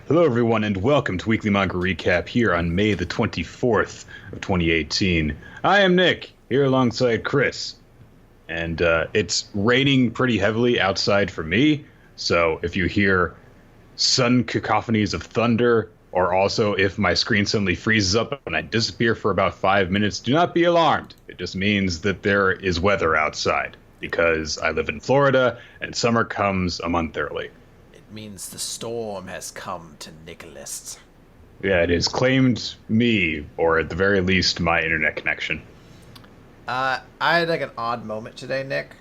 Hello, everyone, and welcome to Weekly Manga Recap here on May the 24th of 2018. I am Nick, here alongside Chris, and it's raining pretty heavily outside for me, so if you hear sudden cacophonies of thunder, or also if my screen suddenly freezes up and I disappear for about 5 minutes, do not be alarmed. It just means that there is weather outside, because I live in Florida, and summer comes a month early. Means the storm has come to Nicholas. Yeah, it has claimed me, or at the very least, my internet connection. I had like an odd moment today, Nick.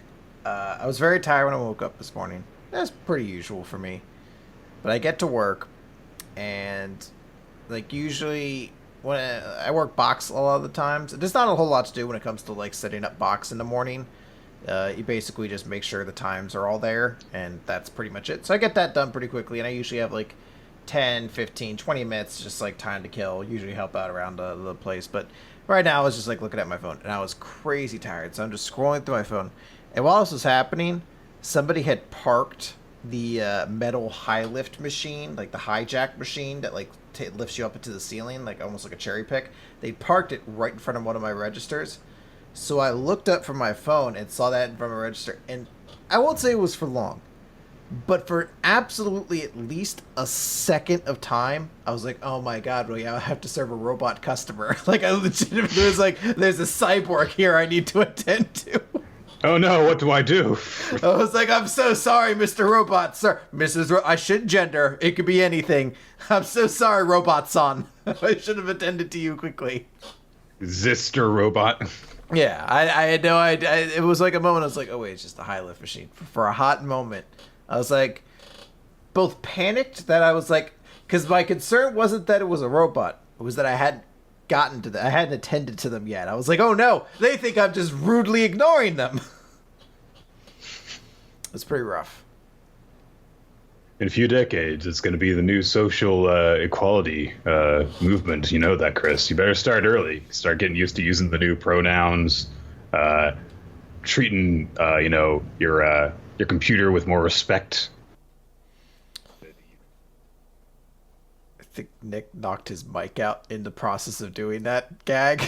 I was very tired when I woke up this morning. That's pretty usual for me. But I get to work, and like usually when I work box a lot of the times, there's not a whole lot to do when it comes to like setting up box in the morning. You basically just make sure the times are all there, and that's pretty much it. So I get that done pretty quickly, and I usually have like 10, 15, 20 minutes just like time to kill. Usually help out around the place. But right now I was just like looking at my phone, and I was crazy tired. So I'm just scrolling through my phone. And while this was happening, somebody had parked the metal high lift machine, like the hijack machine that like lifts you up into the ceiling, like almost like a cherry pick. They parked it right in front of one of my registers. So I looked up from my phone and saw that in front of my register, and I won't say it was for long, but for absolutely at least a second of time, I was like, oh my god, really, I have to serve a robot customer. Like, I legitimately was like, there's a cyborg here I need to attend to. Oh no, what do I do? I was like, I'm so sorry, Mr. Robot, sir. I shouldn't gender. It could be anything. I'm so sorry, Robot-san. I should have attended to you quickly. Zister Robot. Yeah, I had no idea. It was like a moment I was like, oh wait, it's just a high lift machine. For a hot moment, I was like, both panicked that I was like, because my concern wasn't that it was a robot. It was that I hadn't gotten to them. I hadn't attended to them yet. I was like, oh no, they think I'm just rudely ignoring them. It's pretty rough. In a few decades, it's going to be the new social equality movement. You know that, Chris. You better start early. Start getting used to using the new pronouns, treating your computer with more respect. I think Nick knocked his mic out in the process of doing that gag.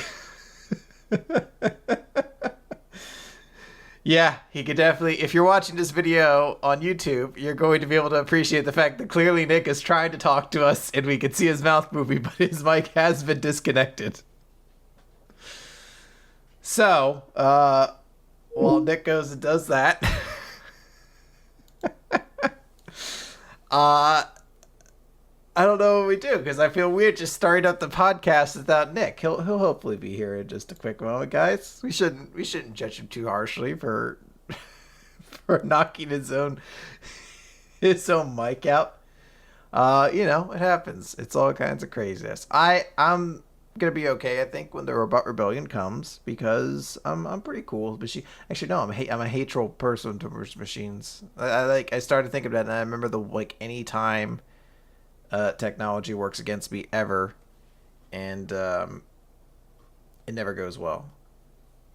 Yeah, he could definitely, if you're watching this video on YouTube, you're going to be able to appreciate the fact that clearly Nick is trying to talk to us and we can see his mouth moving, but his mic has been disconnected. So, while Nick goes and does that, I don't know what we do, because I feel weird just starting up the podcast without Nick. He'll hopefully be here in just a quick moment, guys. We shouldn't judge him too harshly for knocking his own mic out. It happens. It's all kinds of craziness. I'm gonna be okay, I think, when the Robot Rebellion comes, because I'm pretty cool. But actually no, I'm a hateful person towards machines. I started thinking about it, and I remember any time technology works against me ever, and it never goes well.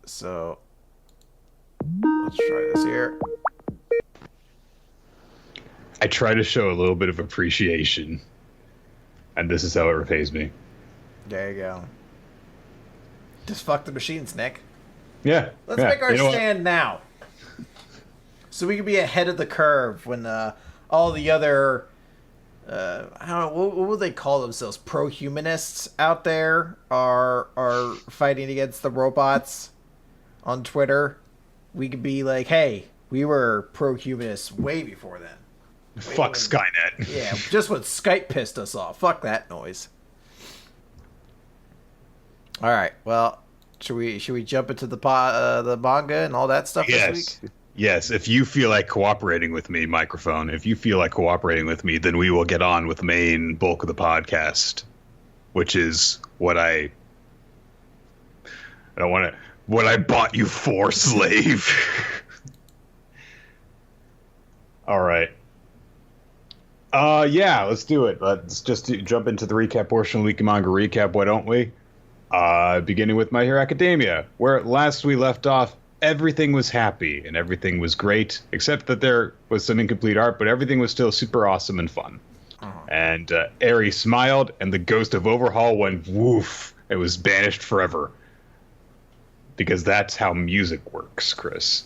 So let's try this here. I try to show a little bit of appreciation, and this is how it repays me. There you go. Just fuck the machines, Nick. Yeah. Let's make our stand now, so we can be ahead of the curve when all the other I don't know, what would they call themselves? Pro-humanists out there are fighting against the robots on Twitter. We could be like, hey, we were pro-humanists way before then. Fuck Skynet. Yeah, just when Skype pissed us off. Fuck that noise. All right, well, should we jump into the manga and all that stuff this week? Yes, if you feel like cooperating with me, microphone, if you feel like cooperating with me, then we will get on with the main bulk of the podcast, which is what I bought you for, slave. All right. Yeah, let's do it. Let's just jump into the recap portion of Weekly Manga Recap, why don't we? Beginning with My Hero Academia, where last we left off, everything was happy and everything was great, except that there was some incomplete art, but everything was still super awesome and fun. And Eri smiled, and the ghost of Overhaul went woof. It was banished forever. Because that's how music works, Chris.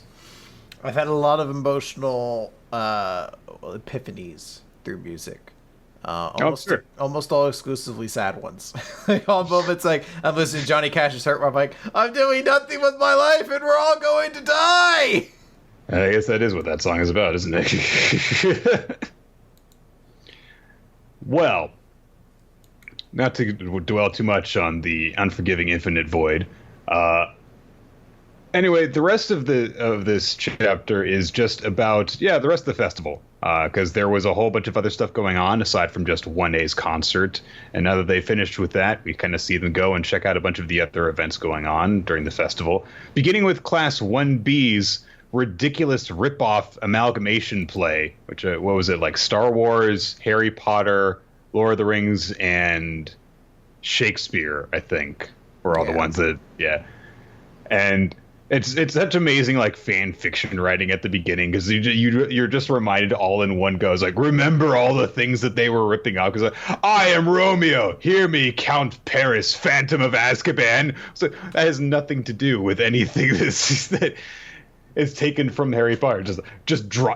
I've had a lot of emotional epiphanies through music. Almost all exclusively sad ones. Like all moments, like I'm listening to Johnny Cash's "Hurt." I'm like, I'm doing nothing with my life, and we're all going to die. I guess that is what that song is about, isn't it? Well, not to dwell too much on the unforgiving infinite void. Anyway, the rest of this chapter is just about the rest of the festival, because there was a whole bunch of other stuff going on aside from just 1A's concert. And now that they finished with that, we kind of see them go and check out a bunch of the other events going on during the festival, beginning with Class 1B's ridiculous rip-off amalgamation play, which what was it, like Star Wars, Harry Potter, Lord of the Rings, and Shakespeare, I think, were all the ones that and it's such amazing like fan fiction writing at the beginning, because you're just reminded all in one go. It's like, remember all the things that they were ripping off, because like, I am Romeo, hear me, Count Paris, Phantom of Azkaban. So that has nothing to do with anything that is taken from Harry Potter.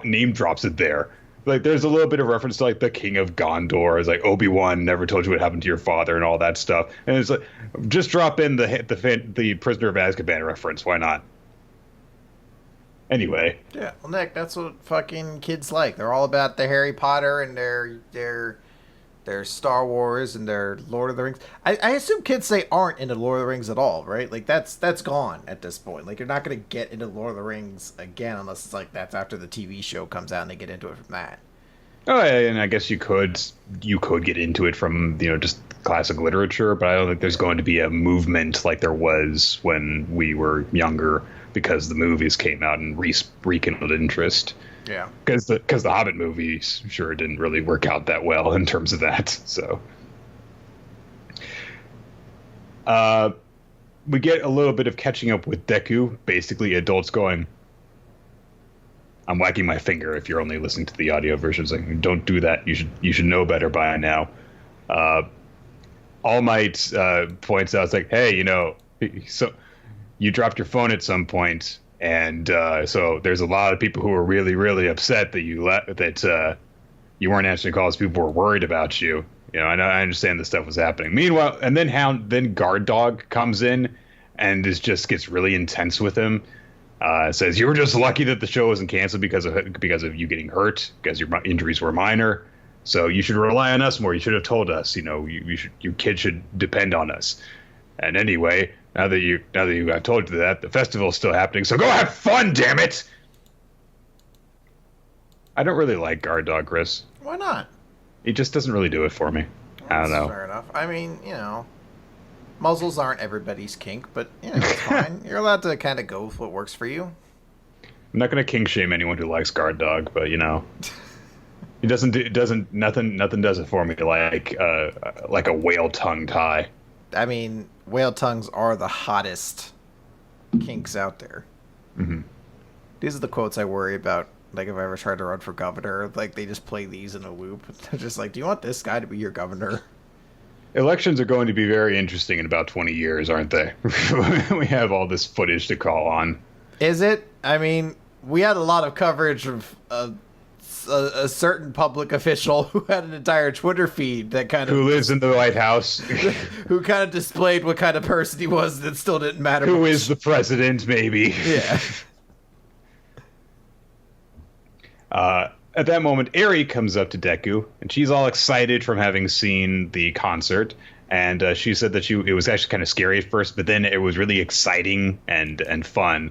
Name drops it there. Like there's a little bit of reference to like the King of Gondor. It's like Obi-Wan never told you what happened to your father and all that stuff. And it's like, just drop in the Prisoner of Azkaban reference. Why not? Anyway. Yeah, well, Nick, that's what fucking kids like. They're all about the Harry Potter and their Star Wars and their Lord of the Rings. I assume kids aren't into Lord of the Rings at all, right? Like that's gone at this point. Like you're not gonna get into Lord of the Rings again unless it's like that's after the TV show comes out and they get into it from that. Oh, yeah, and I guess you could get into it from just classic literature, but I don't think there's going to be a movement like there was when we were younger, because the movies came out and rekindled interest. Yeah, because the Hobbit movies sure didn't really work out that well in terms of that. So, we get a little bit of catching up with Deku. Basically, adults going, I'm wagging my finger if you're only listening to the audio version. It's like, don't do that. You should know better by now. All Might points out, it's like, hey, so you dropped your phone at some point. And so there's a lot of people who are really, really upset that you weren't answering calls. People were worried about you. I understand this stuff was happening. Meanwhile, and then Guard Dog comes in and gets really intense with him. Says you were just lucky that the show wasn't canceled because of you getting hurt, because your injuries were minor. So you should rely on us more. You should have told us. Your kid should depend on us. And anyway, now that I told you that, the festival's still happening, so go have fun, damn it! I don't really like Guard Dog, Chris. Why not? He just doesn't really do it for me. I don't know. Fair enough. I mean, muzzles aren't everybody's kink, but it's fine. You're allowed to kind of go with what works for you. I'm not going to kink shame anyone who likes Guard Dog, but nothing does it for me like a whale tongue tie. I mean, whale tongues are the hottest kinks out there. Mm-hmm. These are the quotes I worry about. Like, if I ever tried to run for governor, like, they just play these in a loop. They're just like, do you want this guy to be your governor? Elections are going to be very interesting in about 20 years, aren't they? We have all this footage to call on. Is it? I mean, we had a lot of coverage of a certain public official who had an entire Twitter feed that who lives in the White House, who kind of displayed what kind of person he was. That still didn't matter. Who is the president? Maybe. Yeah. At that moment, Eri comes up to Deku, and she's all excited from having seen the concert. And she said that it was actually kind of scary at first, but then it was really exciting and fun.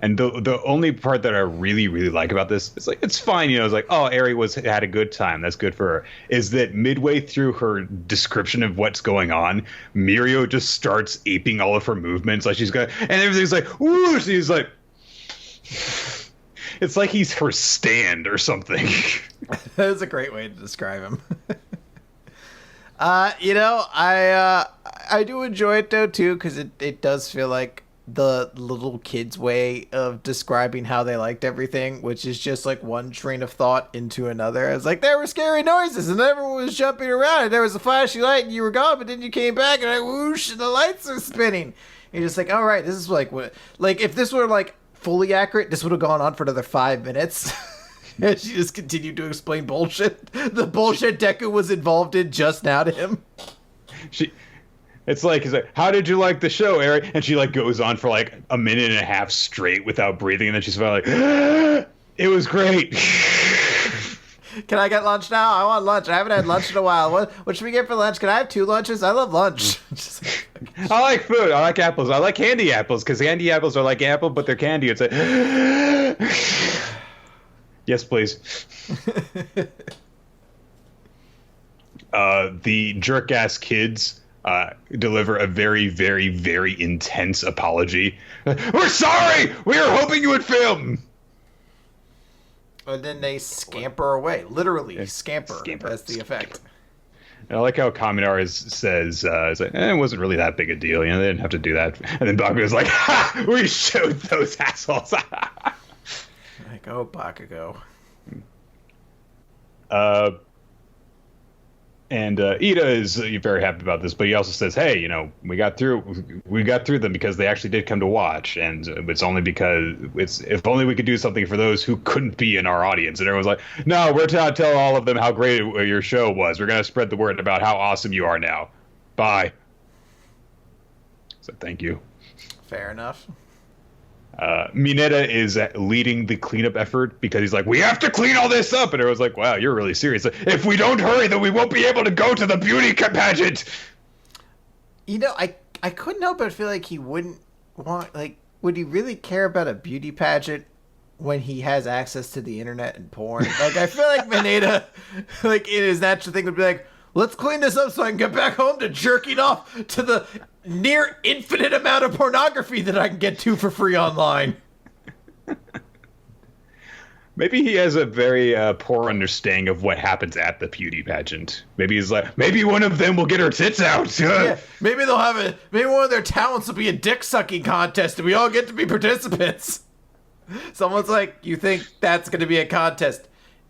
And the only part that I really, really like about this, it's like, it's fine, it's like, oh, Eri had a good time, that's good for her, is that midway through her description of what's going on, Mirio just starts aping all of her movements, like she's got, and everything's like, whoosh, she's like, it's like he's her stand or something. That is a great way to describe him. I do enjoy it though too, because it does feel like the little kids' way of describing how they liked everything, which is just like one train of thought into another. It's like, there were scary noises and everyone was jumping around and there was a flashy light and you were gone, but then you came back and whoosh, and the lights are spinning. And you're just like, all right, this is like what, like if this were like fully accurate, this would have gone on for another 5 minutes. And she just continued to explain bullshit. The bullshit Deku was involved in just now to him. It's like, how did you like the show, Eric? And she like goes on for like a minute and a half straight without breathing, and then she's like, it was great. Can I get lunch now? I want lunch. I haven't had lunch in a while. What should we get for lunch? Can I have 2 lunches? I love lunch. I like food. I like apples. I like candy apples because candy apples are like apple, but they're candy. It's like, yes, please. The jerk-ass kids deliver a very, very, very intense apology. We're sorry! We were hoping you would film! And then they scamper away. Literally, scamper. That's the effect. I like how Kaminari says, like, it wasn't really that big a deal. You know, they didn't have to do that. And then Bakugo's like, ha! We showed those assholes. Like, oh, Bakugo. And Ida is very happy about this, but he also says, "Hey, you know, we got through them because they actually did come to watch, and it's only because if only we could do something for those who couldn't be in our audience." And everyone's like, "No, we're trying to tell all of them how great your show was. We're gonna spread the word about how awesome you are now. Bye." So thank you. Fair enough. Mineta is leading the cleanup effort because he's like, we have to clean all this up. And everyone's like, wow, you're really serious. If we don't hurry, then we won't be able to go to the beauty pageant. You know, I couldn't help but feel like he wouldn't want, like, would he really care about a beauty pageant when he has access to the internet and porn? Like, I feel like Mineta, like, in his natural thing would be like, let's clean this up so I can get back home to jerking off to the near infinite amount of pornography that I can get to for free online. Maybe he has a very poor understanding of what happens at the beauty pageant. Maybe he's like, maybe one of them will get her tits out. Yeah, maybe they'll have maybe one of their talents will be a dick sucking contest and we all get to be participants. Someone's like, you think that's going to be a contest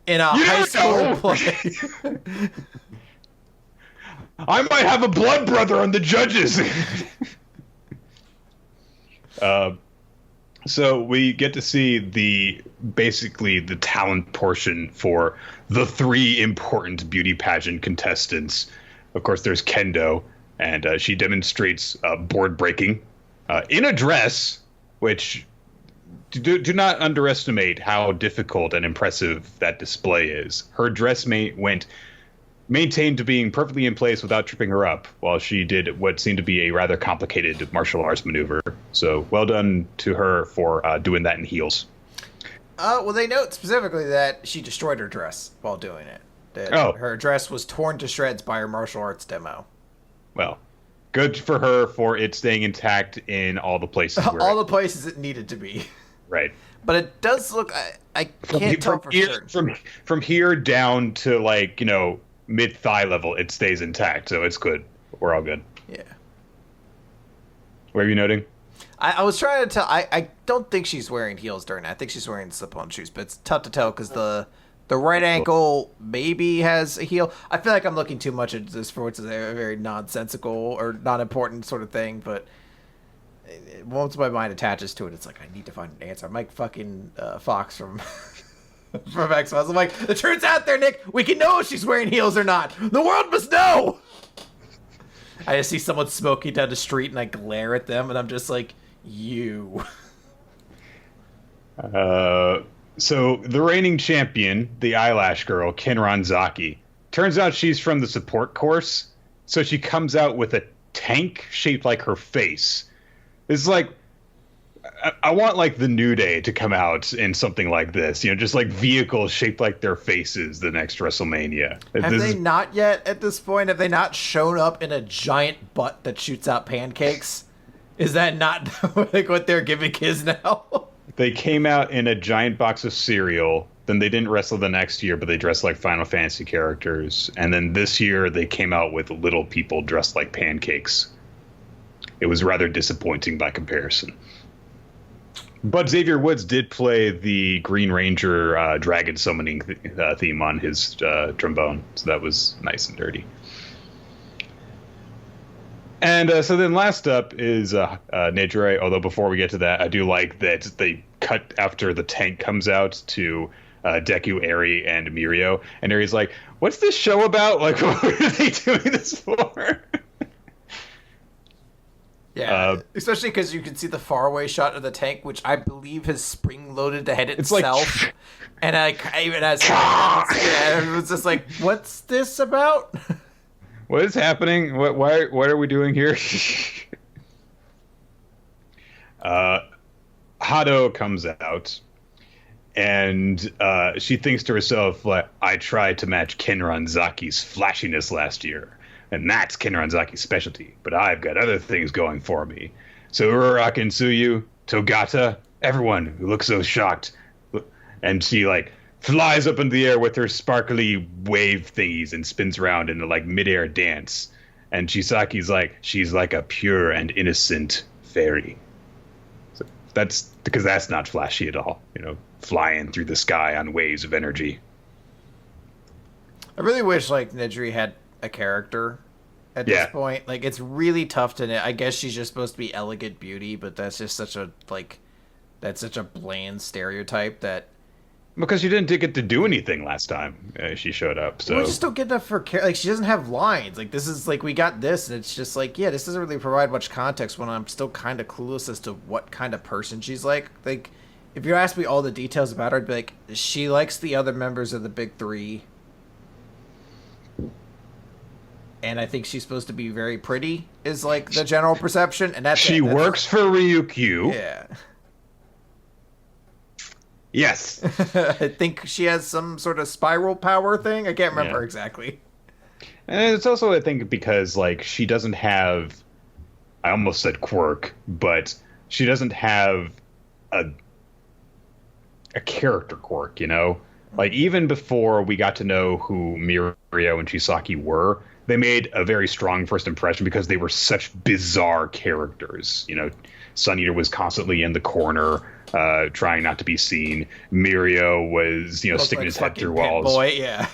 in a high school play? I might have a blood brother on the judges. So we get to see basically the talent portion for the 3 important beauty pageant contestants. Of course, there's Kendo, and she demonstrates board breaking in a dress, which do not underestimate how difficult and impressive that display is. Her dress maintained to being perfectly in place without tripping her up, while she did what seemed to be a rather complicated martial arts maneuver. So well done to her for doing that in heels. Well, they note specifically that she destroyed her dress while doing it. That her dress was torn to shreds by her martial arts demo. Well, good for her for it staying intact in all the places. All the places it needed to be. Right. But it does look... I can't tell for certain. From here down to, like, you know, mid-thigh level, it stays intact, so it's good. We're all good. Yeah. What are you noting? I was trying to tell... I don't think she's wearing heels during it. I think she's wearing slip-on shoes, but it's tough to tell because the right ankle maybe has a heel. I feel like I'm looking too much at this for what's a very nonsensical or not important sort of thing, but once my mind attaches to it, it's like, I need to find an answer. I'm like fucking Fox from... from X-Files. I'm like, it turns out there, Nick, we can know if she's wearing heels or not. The world must know! I just see someone smoking down the street and I glare at them and I'm just like, you. So the reigning champion, the eyelash girl, Kinranzaki, turns out she's from the support course, so she comes out with a tank shaped like her face. It's like, I want, like, the New Day to come out in something like this. You know, just, like, vehicles shaped like their faces the next WrestleMania. Have they not yet, at this point? Have they not shown up in a giant butt that shoots out pancakes? Is that not, like, what their gimmick is now? They came out in a giant box of cereal. Then they didn't wrestle the next year, but they dressed like Final Fantasy characters. And then this year, they came out with little people dressed like pancakes. it was rather disappointing by comparison. But Xavier Woods did play the Green Ranger dragon summoning theme on his trombone, so that was nice and dirty. And so then last up is Nejire, although before we get to that, I do like that they cut after the tank comes out to Deku, Eri, and Mirio. And Eri's like, what's this show about? Like, what are they doing this for? Yeah, especially because you can see the faraway shot of the tank, which I believe has spring-loaded to hit It's itself. like... And even as... yeah, it was just like, what's this about? What is happening? What are we doing here? Hado comes out, and she thinks to herself, like, I tried to match Kenranzaki's flashiness last year, and that's Kenranzaki's specialty, but I've got other things going for me. So Uraraka and Tsuyu, Togata, everyone who looks so shocked, and she, like, flies up in the air with her sparkly wave thingies and spins around in a like midair dance. And Chisaki's like, she's like a pure and innocent fairy. So that's because that's not flashy at all, you know, flying through the sky on waves of energy. I really wish like Nejire had a character at this point. Like it's really tough to. I guess she's just supposed to be elegant beauty, but that's just such a that's such a bland stereotype that. Because she didn't get to do anything last time she showed up. So we just don't get enough for like she doesn't have lines. Like this is like we got this, and it's just like this doesn't really provide much context when I'm still kind of clueless as to what kind of person she's like. Like if you ask me all the details about her, I'd be like, she likes the other members of the Big Three, and I think she's supposed to be very pretty. Is like the general perception, and that's she works for Ryukyu. Yeah. Yes. I think she has some sort of spiral power thing. I can't remember exactly. And it's also, I think, because, like, she doesn't have... I almost said quirk, but she doesn't have a character quirk, you know? Like, even before we got to know who Mirio and Chisaki were, they made a very strong first impression because they were such bizarre characters. You know, Sun Eater was constantly in the corner, trying not to be seen. Mirio was, you know, sticking his head through walls. Boy, yeah.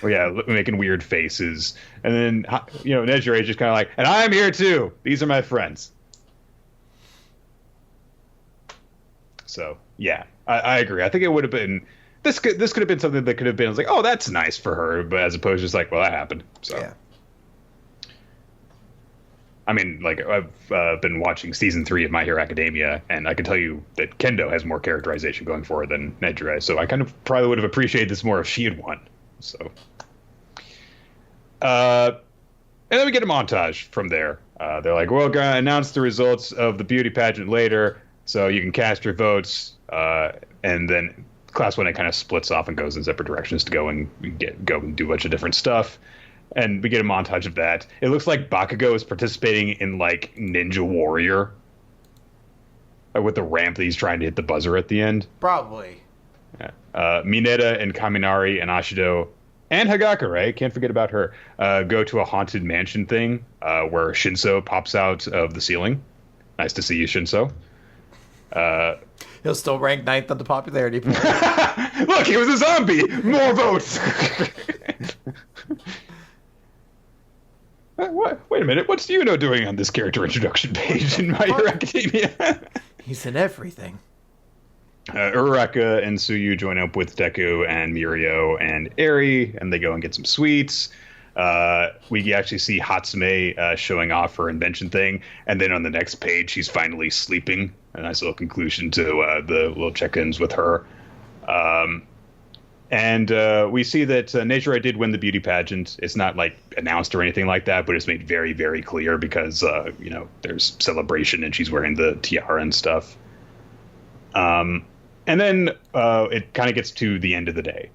Making weird faces. And then, you know, Nejire is just kind of like, and I'm here too. These are my friends. So, yeah, I agree. I think it would have been... This could have been something that could have been like, oh, that's nice for her, but as opposed to just like, well, that happened. So. Yeah. I mean, like, I've been watching season 3 of My Hero Academia, and I can tell you that Kendo has more characterization going for her than Nejire, so I kind of probably would have appreciated this more if she had won. So, and then we get a montage from there. They're like, well, we're going to announce the results of the beauty pageant later, so you can cast your votes, and then Class 1A kind of splits off and goes in separate directions to go and do a bunch of different stuff. And we get a montage of that. It looks like Bakugo is participating in, like, Ninja Warrior. With the ramp that he's trying to hit the buzzer at the end. Probably. Yeah. Mineta and Kaminari and Ashido and Hagakure, can't forget about her, go to a haunted mansion thing where Shinso pops out of the ceiling. Nice to see you, Shinso. He'll still rank 9th on the popularity poll. Look, he was a zombie! More votes! Wait a minute, what's Yuno doing on this character introduction page in My Hero Academia? He's in everything. Uraraka and Tsuyu join up with Deku and Mirio and Eri, and they go and get some sweets. We actually see Hatsume showing off her invention thing, and then on the next page, she's finally sleeping. A nice little conclusion to the little check-ins with her. And we see that Nejire did win the beauty pageant. It's not, like, announced or anything like that, but it's made very, very clear because, you know, there's celebration and she's wearing the tiara and stuff. And then it kind of gets to the end of the day.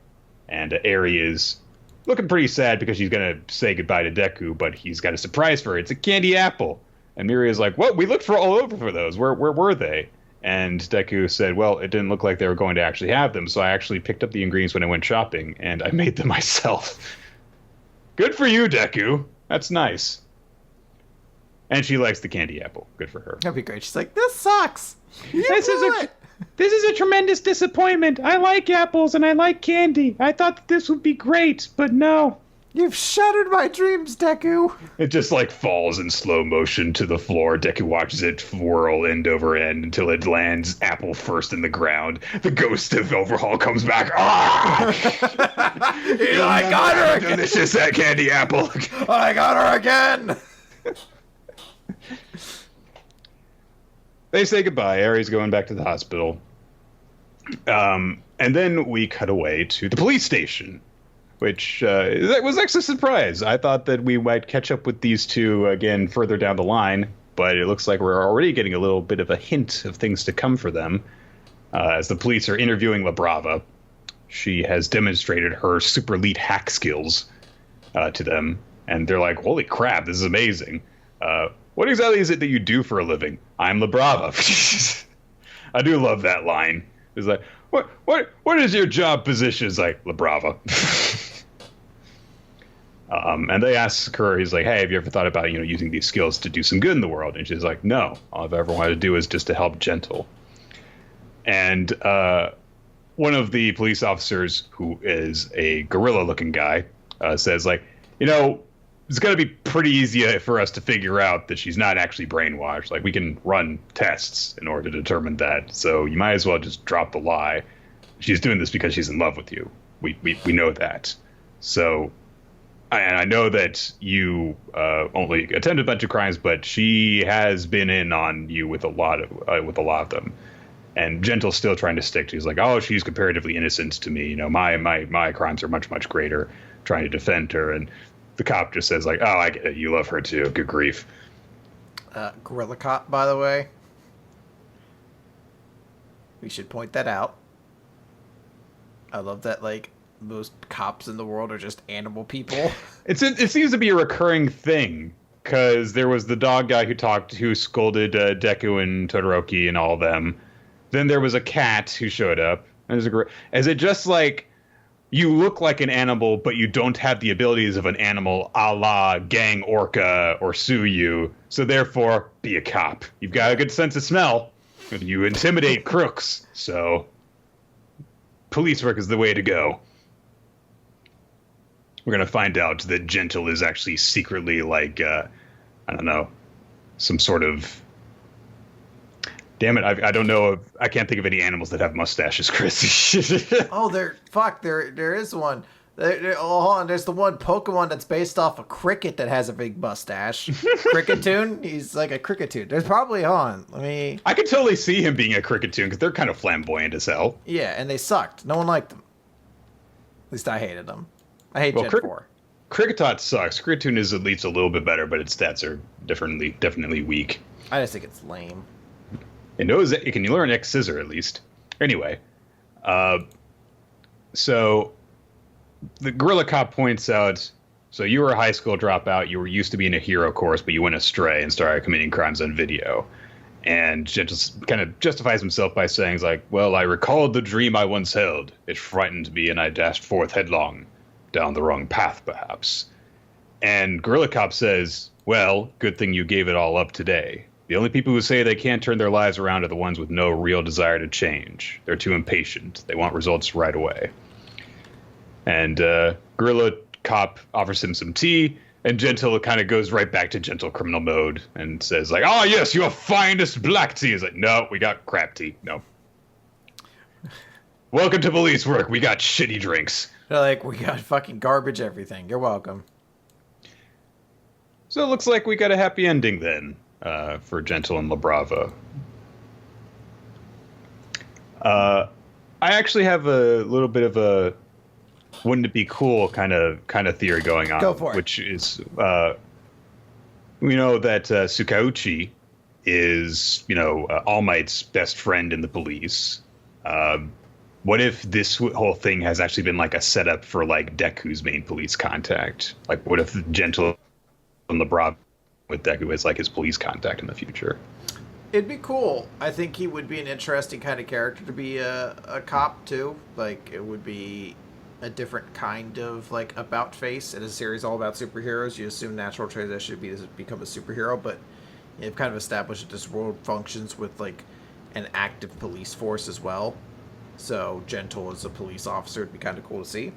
And Eri is looking pretty sad because she's going to say goodbye to Deku, but he's got a surprise for her. It's a candy apple. And Miria's like, what? We looked for all over for those. Where were they? And Deku said, well, it didn't look like they were going to actually have them, so I actually picked up the ingredients when I went shopping, and I made them myself. Good for you, Deku. That's nice. And she likes the candy apple. Good for her. That'd be great. She's like, this sucks. This is a tremendous disappointment. I like apples and I like candy. I thought that this would be great, but no. You've shattered my dreams, Deku. It just like falls in slow motion to the floor. Deku watches it whirl end over end until it lands apple first in the ground. The ghost of Overhaul comes back. Ah! I got her again. Delicious that candy apple. I got her again. They say goodbye. Aries going back to the hospital. And then we cut away to the police station, which that was actually a surprise. I thought that we might catch up with these two again further down the line, but it looks like we're already getting a little bit of a hint of things to come for them. As the police are interviewing La Brava, she has demonstrated her super elite hack skills to them, and they're like, holy crap, this is amazing. What exactly is it that you do for a living? I'm La Brava. I do love that line. It's like, what is your job position? It's like, La Brava. And they ask her, he's like, hey, have you ever thought about, using these skills to do some good in the world? And she's like, no, all I've ever wanted to do is just to help Gentle. And one of the police officers, who is a gorilla-looking guy, says, like, it's going to be pretty easy for us to figure out that she's not actually brainwashed. Like, we can run tests in order to determine that. So you might as well just drop the lie. She's doing this because she's in love with you. We know that. So, and I know that you only attempted a bunch of crimes, but she has been in on you with a lot of them. And Gentle's still trying to stick to. He's like, oh, she's comparatively innocent to me. My crimes are much, much greater. Trying to defend her. And the cop just says, like, oh, I get it. You love her too. Good grief. Gorilla Cop, by the way. We should point that out. I love that, like, most cops in the world are just animal people. It seems to be a recurring thing, because there was the dog guy who scolded Deku and Todoroki and all of them. Then there was a cat who showed up. And is it just like, you look like an animal, but you don't have the abilities of an animal, a la Gang Orca or Suyu. So therefore, be a cop. You've got a good sense of smell. You intimidate crooks. So police work is the way to go. We're going to find out that Gentle is actually secretly like, I don't know, some sort of... Damn it, I don't know. I can't think of any animals that have mustaches, Chris. Oh, there is one. Hold on, there's the one Pokemon that's based off a cricket that has a big mustache. Cricketoon? He's like a Cricketoon. There's probably, I could totally see him being a Cricketoon, because they're kind of flamboyant as hell. Yeah, and they sucked. No one liked them. At least I hated them. I hate Gen 4. Kricketot sucks. Cricketoon is at least a little bit better, but its stats are definitely weak. I just think it's lame. It can learn X Scissor at least. Anyway, so the Gorilla Cop points out, so you were a high school dropout, you were used to being a hero course, but you went astray and started committing crimes on video. And Gentle kind of justifies himself by saying, like, well, I recalled the dream I once held. It frightened me and I dashed forth headlong, down the wrong path perhaps. And Gorilla Cop says, well, good thing you gave it all up today. The only people who say they can't turn their lives around are the ones with no real desire to change. They're too impatient. They want results right away. And Gorilla Cop offers him some tea, and Gentle kind of goes right back to gentle criminal mode and says, like, oh, yes, your finest black tea. He's like, no, we got crap tea. No. Welcome to police work. We got shitty drinks. They're like, we got fucking garbage everything. You're welcome. So it looks like we got a happy ending then. For Gentle and La Brava. I actually have a little bit of a wouldn't it be cool kind of theory going on. Go for it. Which is, we know that Tsukauchi is, All Might's best friend in the police. What if this whole thing has actually been like a setup for like Deku's main police contact? Like, what if Gentle and La Brava with Deku as like his police contact in the future? It'd be cool. I think he would be an interesting kind of character to be a cop too. Like, it would be a different kind of like about face. In a series all about superheroes, you assume natural transition would be to become a superhero, but they've kind of established that this world functions with like an active police force as well. So Gentle as a police officer would be kind of cool to see.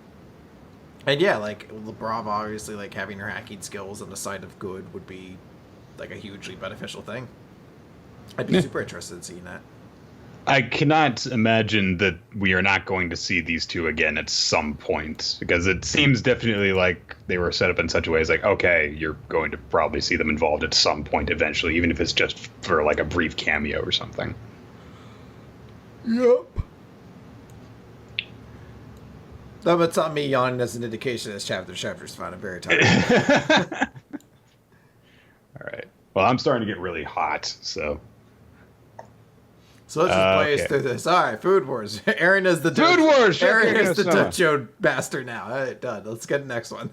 And yeah, like LeBron obviously like having her hacking skills on the side of good would be like a hugely beneficial thing. I'd be super interested in seeing that. I cannot imagine that we are not going to see these two again at some point, because it seems definitely like they were set up in such a way as like, okay, you're going to probably see them involved at some point eventually, even if it's just for like a brief cameo or something. Yep. No, but it's not me yawning as an indication this chapter's fine. I'm very tired. All right. Well, I'm starting to get really hot, so... So let's just play us through this. All right, Food Wars. Aaron is the Food Wars. Aaron is the Dojo master now. All right, done. Let's get the next one.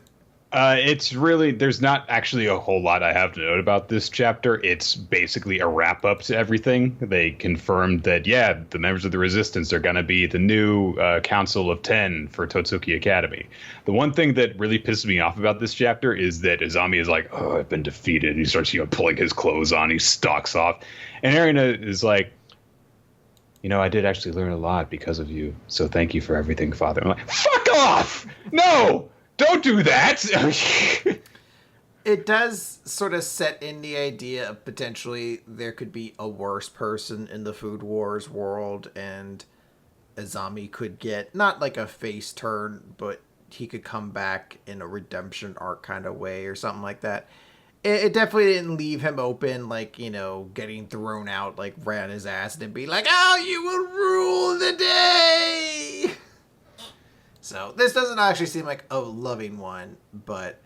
It's really, there's not actually a whole lot I have to note about this chapter. It's basically a wrap up to everything. They confirmed that, yeah, the members of the Resistance are going to be the new Council of 10 for Totsuki Academy. The one thing that really pisses me off about this chapter is that Izami is like, oh, I've been defeated. He starts, pulling his clothes on. He stalks off. And Erina is like, I did actually learn a lot because of you. So thank you for everything, Father. I'm like, fuck off! No! Don't do that! It does sort of set in the idea of potentially there could be a worse person in the Food Wars world, and Izami could get, not like a face turn, but he could come back in a redemption arc kind of way or something like that. It definitely didn't leave him open, like, getting thrown out, like, right on his ass and be like, oh, you will rule the day! So, this doesn't actually seem like a loving one, but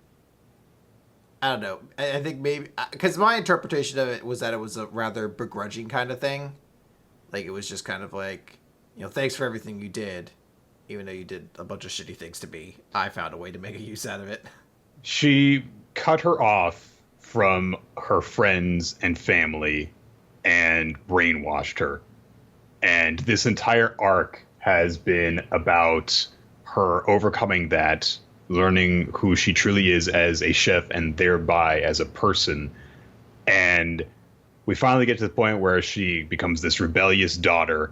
I don't know. I think maybe, because my interpretation of it was that it was a rather begrudging kind of thing. Like, it was just kind of like, thanks for everything you did, even though you did a bunch of shitty things to me. I found a way to make a use out of it. She cut her off from her friends and family and brainwashed her. And this entire arc has been about her overcoming that, learning who she truly is as a chef and thereby as a person. And we finally get to the point where she becomes this rebellious daughter.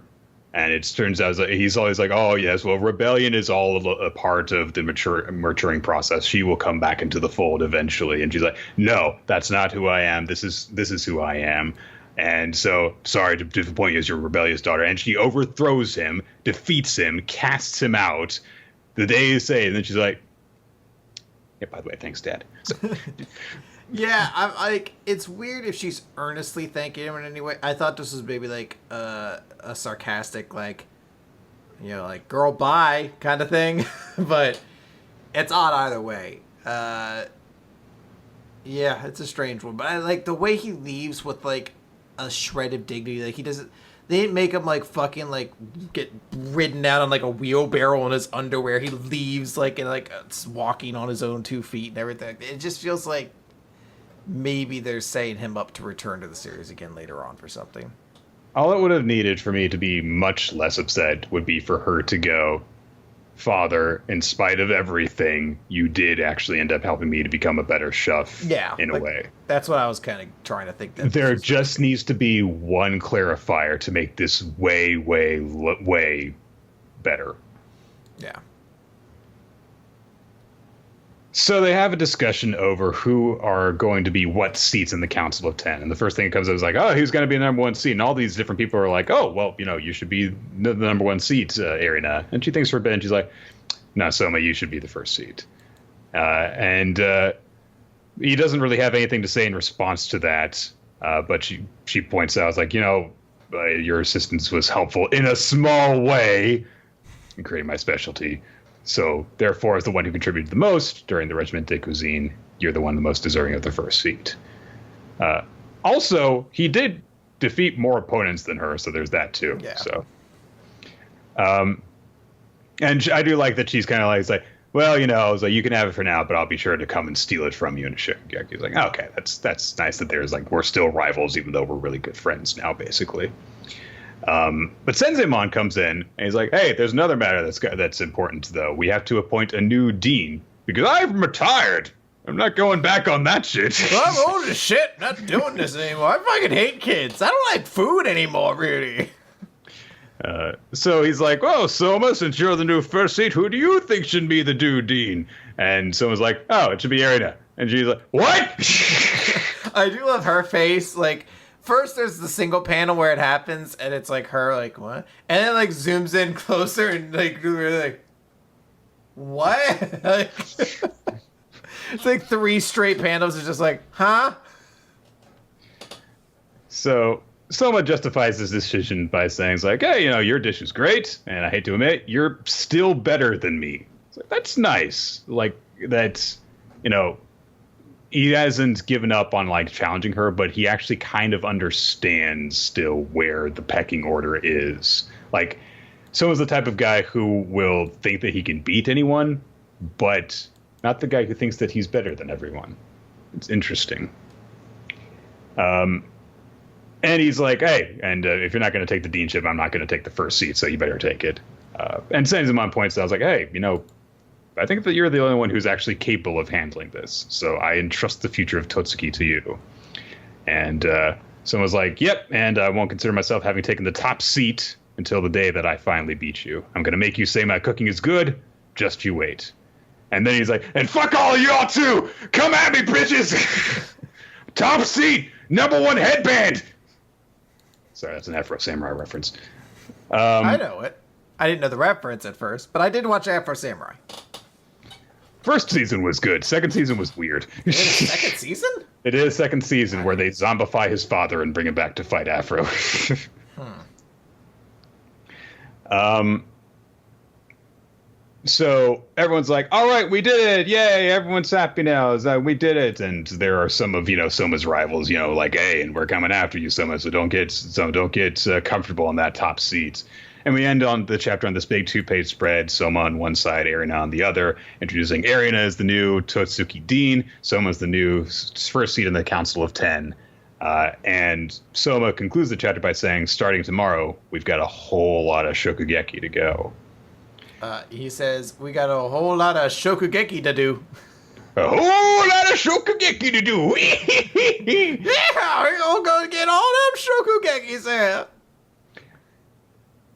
And it turns out he's always like, oh, yes, well, rebellion is all a part of the maturing process. She will come back into the fold eventually. And she's like, no, that's not who I am. This is who I am. And so, sorry to disappoint you as your rebellious daughter. And she overthrows him, defeats him, casts him out. The day is saved. And then she's like, yeah, by the way, thanks, Dad. So, yeah, I'm like, it's weird if she's earnestly thanking him in any way. I thought this was maybe like a sarcastic, like, like, girl, bye kind of thing. But it's odd either way. Yeah, it's a strange one. But I like the way he leaves with like a shred of dignity. Like, they didn't make him like fucking like get ridden out on like a wheelbarrow in his underwear. He leaves like and like walking on his own 2 feet and everything. It just feels like maybe they're setting him up to return to the series again later on for something. All it would have needed for me to be much less upset would be for her to go, Father, in spite of everything, you did actually end up helping me to become a better chef. Yeah, in a way. That's what I was kind of trying to think. There just needs to be one clarifier to make this way, way, way better. Yeah. So they have a discussion over who are going to be what seats in the Council of 10. And the first thing that comes up is like, oh, who's going to be the number one seat? And all these different people are like, oh, well, you should be the number one seat, Erina. And she thinks for a bit, and she's like, no, Soma, you should be the first seat. And he doesn't really have anything to say in response to that. But she points out, it's like, your assistance was helpful in a small way in creating my specialty. So, therefore, as the one who contributed the most during the Regiment de Cuisine, you're the one the most deserving of the first seat. Also, he did defeat more opponents than her, so there's that too. Yeah. So, and I do like that she's kind of like, well, I was like, you can have it for now, but I'll be sure to come and steal it from you. And Shikageki's like, okay, that's nice that there's like, we're still rivals, even though we're really good friends now, basically. But Senseiman comes in and he's like, hey, there's another matter that's important, though. We have to appoint a new dean because I'm retired. I'm not going back on that shit. Well, I'm old as shit. Not doing this anymore. I fucking hate kids. I don't like food anymore, really. So he's like, oh, Soma, since you're the new first seat, who do you think should be the new dean? And someone's like, oh, it should be Erina. And she's like, what? I do love her face. Like, first there's the single panel where it happens, and it's like her, like, what? And then, like, zooms in closer, and, like, we're like, what? Like, it's like 3 straight panels are just like, huh? So Soma justifies his decision by saying, like, hey, your dish is great, and I hate to admit, you're still better than me. It's like, that's nice. Like, that's, he hasn't given up on, like, challenging her, but he actually kind of understands still where the pecking order is. Like, Soma's the type of guy who will think that he can beat anyone, but not the guy who thinks that he's better than everyone. It's interesting. And he's like, hey, and if you're not going to take the deanship, I'm not going to take the first seat, so you better take it. And Senseiman points out, I was like, hey, I think that you're the only one who's actually capable of handling this, so I entrust the future of Totsuki to you. And someone was like, yep, and I won't consider myself having taken the top seat until the day that I finally beat you. I'm going to make you say my cooking is good, just you wait. And then he's like, and fuck all of y'all too! Come at me, bitches! Top seat, #1 headband! Sorry, that's an Afro Samurai reference. I know it. I didn't know the reference at first, but I did watch Afro Samurai. First season was good. Second season was weird. Second season? It is second season where they zombify his father and bring him back to fight Afro. So everyone's like, all right, we did it. Yay, everyone's happy now. We did it. And there are some of, Soma's rivals, like, hey, and we're coming after you, Soma, so don't get comfortable on that top seat. And we end on the chapter on this big 2-page spread, Soma on one side, Erina on the other, introducing Erina as the new Totsuki Dean. Soma's the new first seat in the Council of 10. And Soma concludes the chapter by saying, starting tomorrow, we've got a whole lot of Shokugeki to go. He says, we got a whole lot of Shokugeki to do. A whole lot of Shokugeki to do. Yeah, we're all going to get all them Shokugekis there.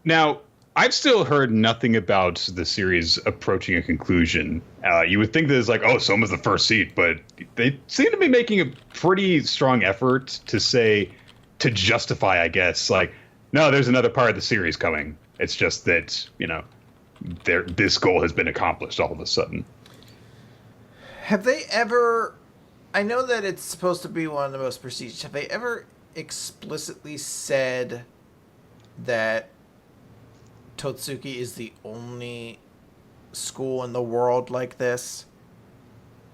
Now, I've still heard nothing about the series approaching a conclusion. You would think that it's like, oh, Soma's the first seat, but they seem to be making a pretty strong effort to justify, I guess, like, no, there's another part of the series coming. It's just that, this goal has been accomplished all of a sudden. Have they ever... I know that it's supposed to be one of the most prestigious. Have they ever explicitly said that Totsuki is the only school in the world like this?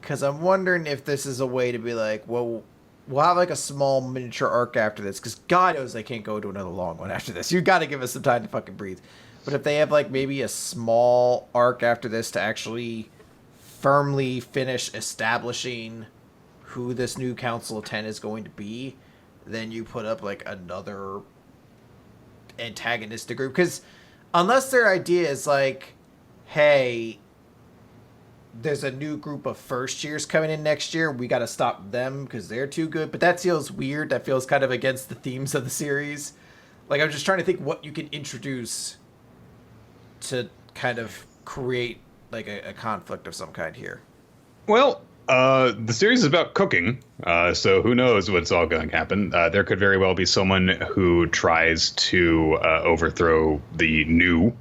Because I'm wondering if this is a way to be like, well, we'll have like a small miniature arc after this, because God knows they can't go to another long one after this. You got to give us some time to fucking breathe. But if they have like maybe a small arc after this to actually firmly finish establishing who this new Council of 10 is going to be, then you put up like another antagonistic group. Because unless their idea is like, hey, there's a new group of first years coming in next year, we got to stop them because they're too good. But that feels weird. That feels kind of against the themes of the series. Like, I'm just trying to think what you can introduce to kind of create like a conflict of some kind here. Well, the series is about cooking, so who knows what's all going to happen. There could very well be someone who tries to overthrow the new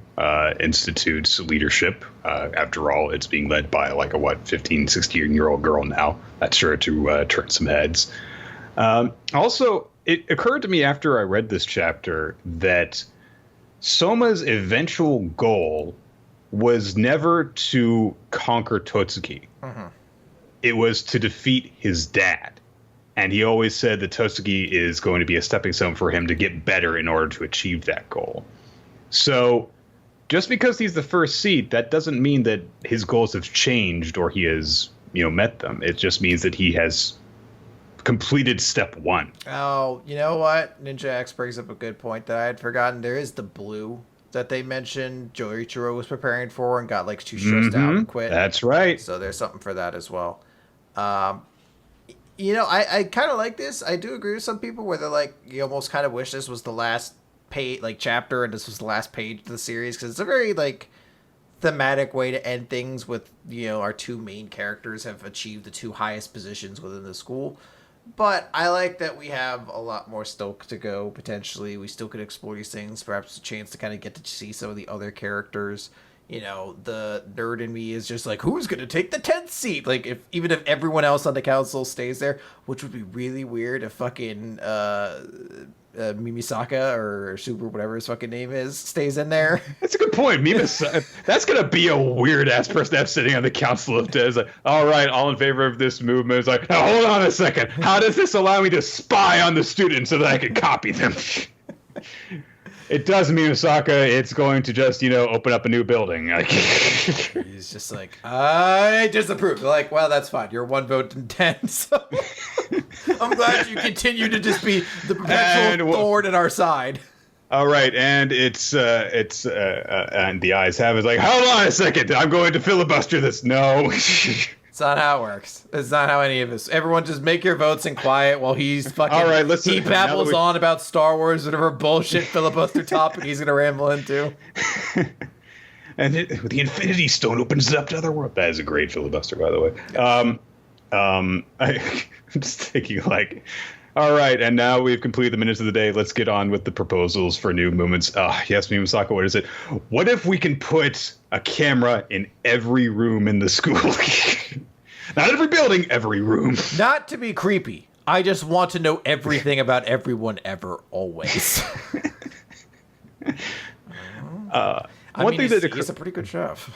Institute's leadership. After all, it's being led by like a 15, 16-year-old girl now. That's sure to turn some heads. Also, it occurred to me after I read this chapter that Soma's eventual goal was never to conquer Totsuki. Mm-hmm. It was to defeat his dad. And he always said that Totsuki is going to be a stepping stone for him to get better in order to achieve that goal. So just because he's the first seat, that doesn't mean that his goals have changed or he has, met them. It just means that he has completed step 1. Oh, you know what? Ninja X brings up a good point that I had forgotten. There is the blue that they mentioned Joichiro was preparing for and got like too stressed out and quit. That's right. So there's something for that as well. I kind of like this. I do agree with some people where they're like, you almost kind of wish this was the last page, like chapter, and this was the last page of the series, because it's a very like thematic way to end things with, our two main characters have achieved the two highest positions within the school. But I like that we have a lot more still to go, potentially. We still could explore these things. Perhaps a chance to kind of get to see some of the other characters. The nerd in me is just like, who's going to take the 10th seat? Like, even if everyone else on the council stays there, which would be really weird if fucking Mimisaka or Super, whatever his fucking name is, stays in there. That's a good point. Mimisaka, that's going to be a weird-ass person to have sitting on the Council of 10. It's like, all right, all in favor of this movement. It's like, now hold on a second. How does this allow me to spy on the students so that I can copy them? It does, Mimisaka. It's going to just, open up a new building. He's just like, I disapprove. They're like, well, that's fine. You're 1 vote in 10. So I'm glad you continue to just be the perpetual thorn in our side. All right, and and the eyes have it like, hold on a second. I'm going to filibuster this. No. It's not how it works. It's not how any of this. Everyone just make your votes in quiet while he's fucking... All right, listen. He babbles on about Star Wars, whatever bullshit filibuster topic he's going to ramble into. And the Infinity Stone opens it up to other world. That is a great filibuster, by the way. I'm just thinking like, all right, and now we've completed the minutes of the day. Let's get on with the proposals for new movements. Yes, Mimisaka, what is it? What if we can put a camera in every room in the school? Not every building, every room. Not to be creepy. I just want to know everything about everyone ever, always. He's a pretty good chef.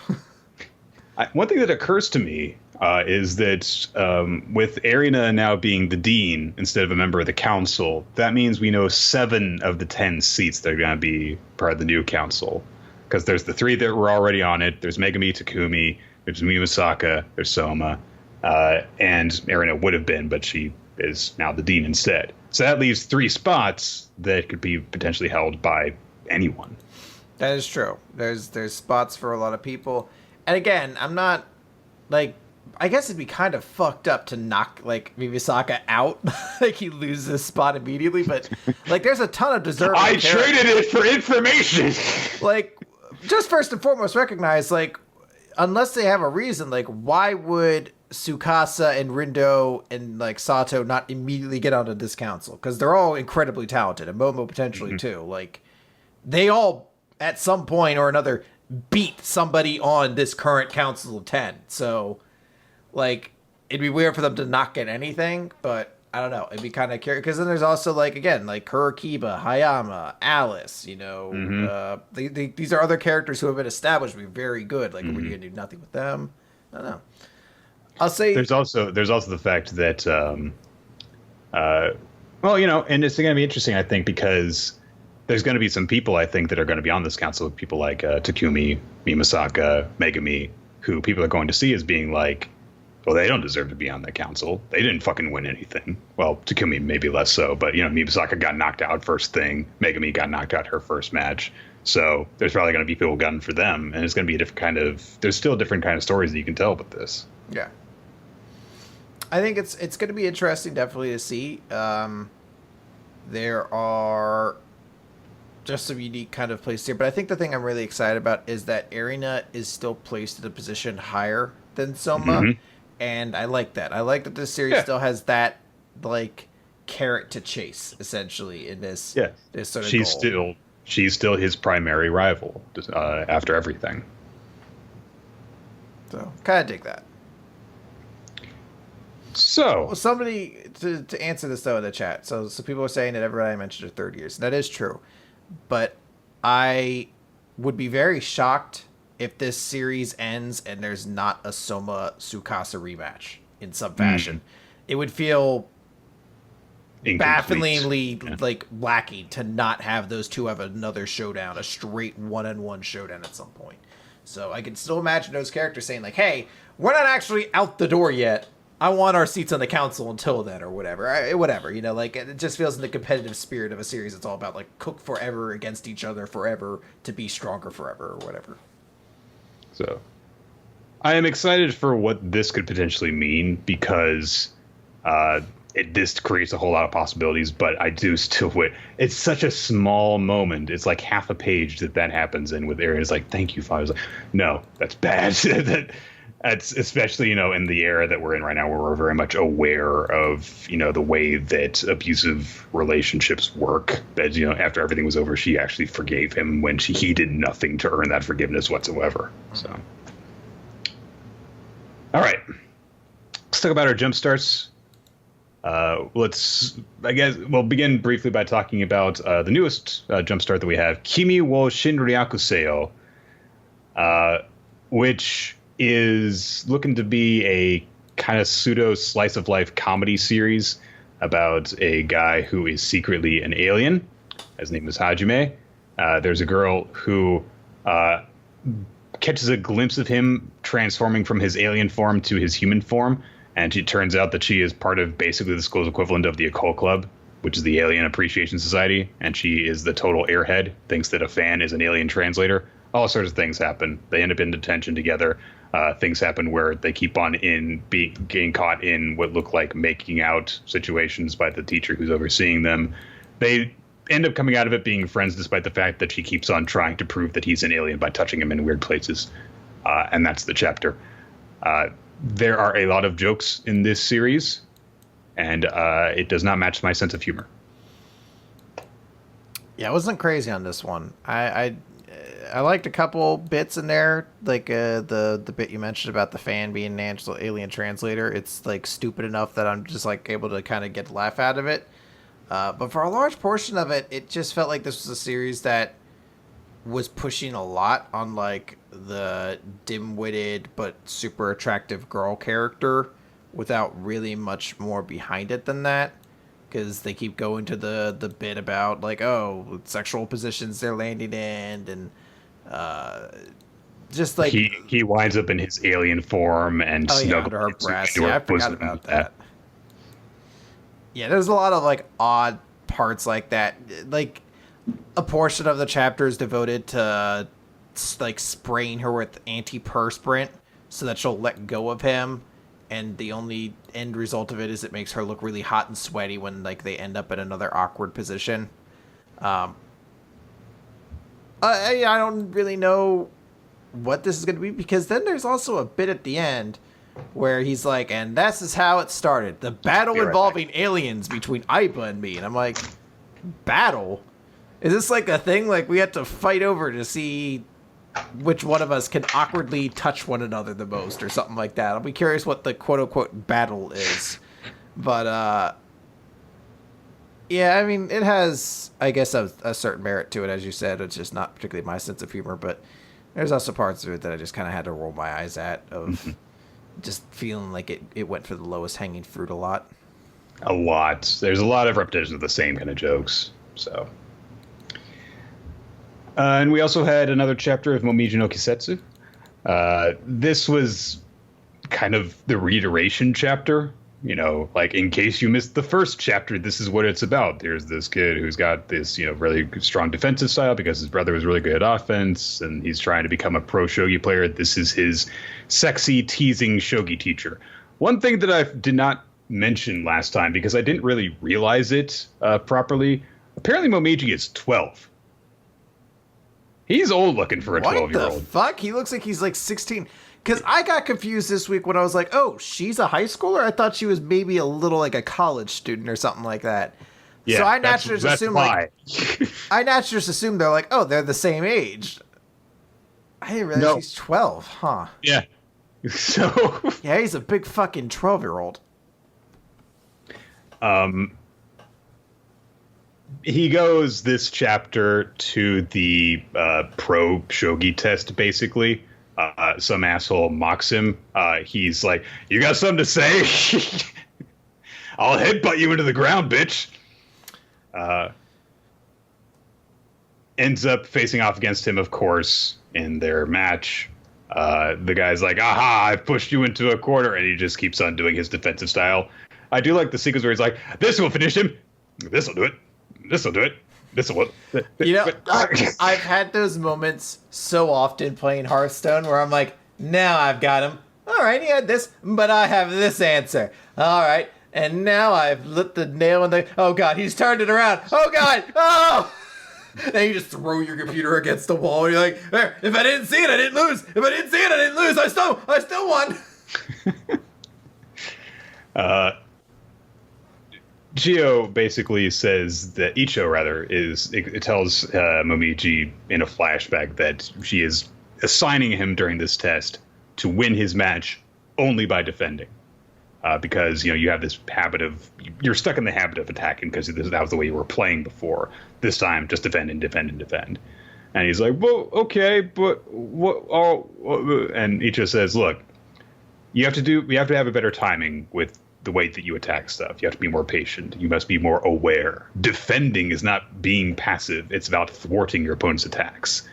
One thing that occurs to me is that with Erina now being the dean instead of a member of the council, that means we know 7 of the 10 seats that are going to be part of the new council. Because there's the 3 that were already on it. There's Megumi Takumi, there's Mimisaka, there's Soma, and Erina would have been, but she is now the dean instead. So that leaves 3 spots that could be potentially held by anyone. That is true. There's spots for a lot of people. And again, I'm not, like, I guess it'd be kind of fucked up to knock, like, Mimisaka out. Like, he loses his spot immediately. But, like, there's a ton of deserving characters. Traded it for information! Like, just first and foremost recognize, like, unless they have a reason, like, why would Tsukasa and Rindo and, like, Sato not immediately get onto this council? Because they're all incredibly talented, and Momo potentially, too. Like, they all, at some point or another, beat somebody on this current Council of 10. So, like, it'd be weird for them to not get anything, but I don't know. It'd be kind of curious. Because then there's also, like, again, like Kurikiba, Hayama, Alice, these are other characters who have been established to be very good. Like, are we going to do nothing with them? I don't know. I'll say... There's also the fact that, and it's going to be interesting, I think, because there's going to be some people, I think, that are going to be on this council, people like Takumi, Mimisaka, Megumi, who people are going to see as being like, well, they don't deserve to be on the council. They didn't fucking win anything. Well, Takumi maybe less so, but, Mimisaka got knocked out first thing. Megumi got knocked out her first match. So there's probably going to be people gunning for them, and it's going to be a different kind of... There's still different kind of stories that you can tell with this. Yeah. I think it's going to be interesting, definitely, to see. There are just some unique kind of places here, but I think the thing I'm really excited about is that Erina is still placed in a position higher than Soma, and I like that. I like that this series still has that, like, carrot to chase, essentially, in this sort of goal. She's still his primary rival after everything. So, kind of dig that. So, somebody to answer this though in the chat. So people are saying that everybody I mentioned are 3rd years. That is true, but I would be very shocked if this series ends and there's not a Soma Tsukasa rematch in some fashion. It would feel bafflingly like lacking to not have those two have another showdown, a straight 1-on-1 showdown at some point. So I can still imagine those characters saying like, "Hey, we're not actually out the door yet. I want our seats on the council until then, or whatever. Whatever, like it just feels in the competitive spirit of a series. It's all about like cook forever against each other forever to be stronger forever, or whatever. So, I am excited for what this could potentially mean because this creates a whole lot of possibilities. But I do still wait. It's such a small moment. It's like half a page that happens in with Eren. It's like, thank you, Father. Like, no, that's bad. That's especially, in the era that we're in right now, where we're very much aware of, the way that abusive relationships work. That, after everything was over, she actually forgave him when he did nothing to earn that forgiveness whatsoever. So, all right, let's talk about our jump starts. We'll begin briefly by talking about the newest jump start that we have, Kimi Wo Shinryakuseyo, which is looking to be a kind of pseudo slice of life comedy series about a guy who is secretly an alien. His name is Hajime. There's a girl who catches a glimpse of him transforming from his alien form to his human form. And it turns out that she is part of basically the school's equivalent of the Occult Club, which is the Alien Appreciation Society. And she is the total airhead, thinks that a fan is an alien translator. All sorts of things happen. They end up in detention together. Things happen where they keep on getting caught in what look like making out situations by the teacher who's overseeing them. They end up coming out of it being friends, despite the fact that she keeps on trying to prove that he's an alien by touching him in weird places. And that's the chapter. There are a lot of jokes in this series, and it does not match my sense of humor. Yeah, I wasn't crazy on this one. I liked a couple bits in there, like the bit you mentioned about the fan being an alien translator. It's like stupid enough that I'm just like able to kind of get a laugh out of it. But for a large portion of it, it just felt like this was a series that was pushing a lot on like the dim-witted but super attractive girl character without really much more behind it than that. Because they keep going to the bit about like, sexual positions they're landing in, and just like he winds up in his alien form and under her breast. Yeah, I forgot about that. Yeah, there's a lot of like odd parts like that. Like a portion of the chapter is devoted to like spraying her with antiperspirant so that she'll let go of him. And the only end result of it is it makes her look really hot and sweaty when like they end up in another awkward position. I don't really know what this is going to be, because then there's also a bit at the end where he's like, and this is how it started. The battle involving aliens between Aiba and me. And I'm like, battle? Is this like a thing like we have to fight over to see which one of us can awkwardly touch one another the most or something like that? I'll be curious what the quote-unquote battle is. But, yeah, I mean, it has, I guess, a certain merit to it, as you said. It's just not particularly my sense of humor, but there's also parts of it that I just kind of had to roll my eyes at, of just feeling like it went for the lowest hanging fruit a lot. A lot. There's a lot of repetitions of the same kind of jokes, so... and we also had another chapter of Momiji No Kisetsu. This was kind of the reiteration chapter. Like in case you missed the first chapter, this is what it's about. There's this kid who's got this, really strong defensive style because his brother was really good at offense, and he's trying to become a pro shogi player. This is his sexy, teasing shogi teacher. One thing that I did not mention last time, because I didn't really realize it properly, apparently Momiji is 12. He's old looking for a 12-year-old. What the fuck? He looks like he's like 16. Because I got confused this week when I was like, oh, she's a high schooler? I thought she was maybe a little like a college student or something like that. Yeah, so I naturally just assumed why. I naturally just assumed they're like, oh, they're the same age. I didn't realize he's 12, huh? Yeah. So yeah, he's a big fucking 12-year-old. He goes this chapter to the pro shogi test, basically. Some asshole mocks him. He's like, you got something to say? I'll headbutt you into the ground, bitch. Ends up facing off against him, of course, in their match. The guy's like, aha, I've pushed you into a corner, and he just keeps on doing his defensive style. I do like the sequence where he's like, this will finish him. This will do it. This will do it. This will. You know, I've had those moments so often playing Hearthstone where I'm like, now I've got him. All right, he had this, but I have this answer. All right, and now I've lit the nail in the... Oh, God, he's turned it around. Oh, God. Oh! And you just throw your computer against the wall. And you're like, there, if I didn't see it, I didn't lose. If I didn't see it, I didn't lose. I still won. Gio basically says that Icho, rather, it tells Momiji in a flashback that she is assigning him during this test to win his match only by defending. Because, you have this habit of, you're stuck in the habit of attacking because that was the way you were playing before. This time, just defend and defend and defend. And he's like, well, okay, but what? And Icho says, look, you have to have a better timing with the way that you attack stuff. You have to be more patient. You must be more aware. Defending is not being passive. It's about thwarting your opponent's attacks.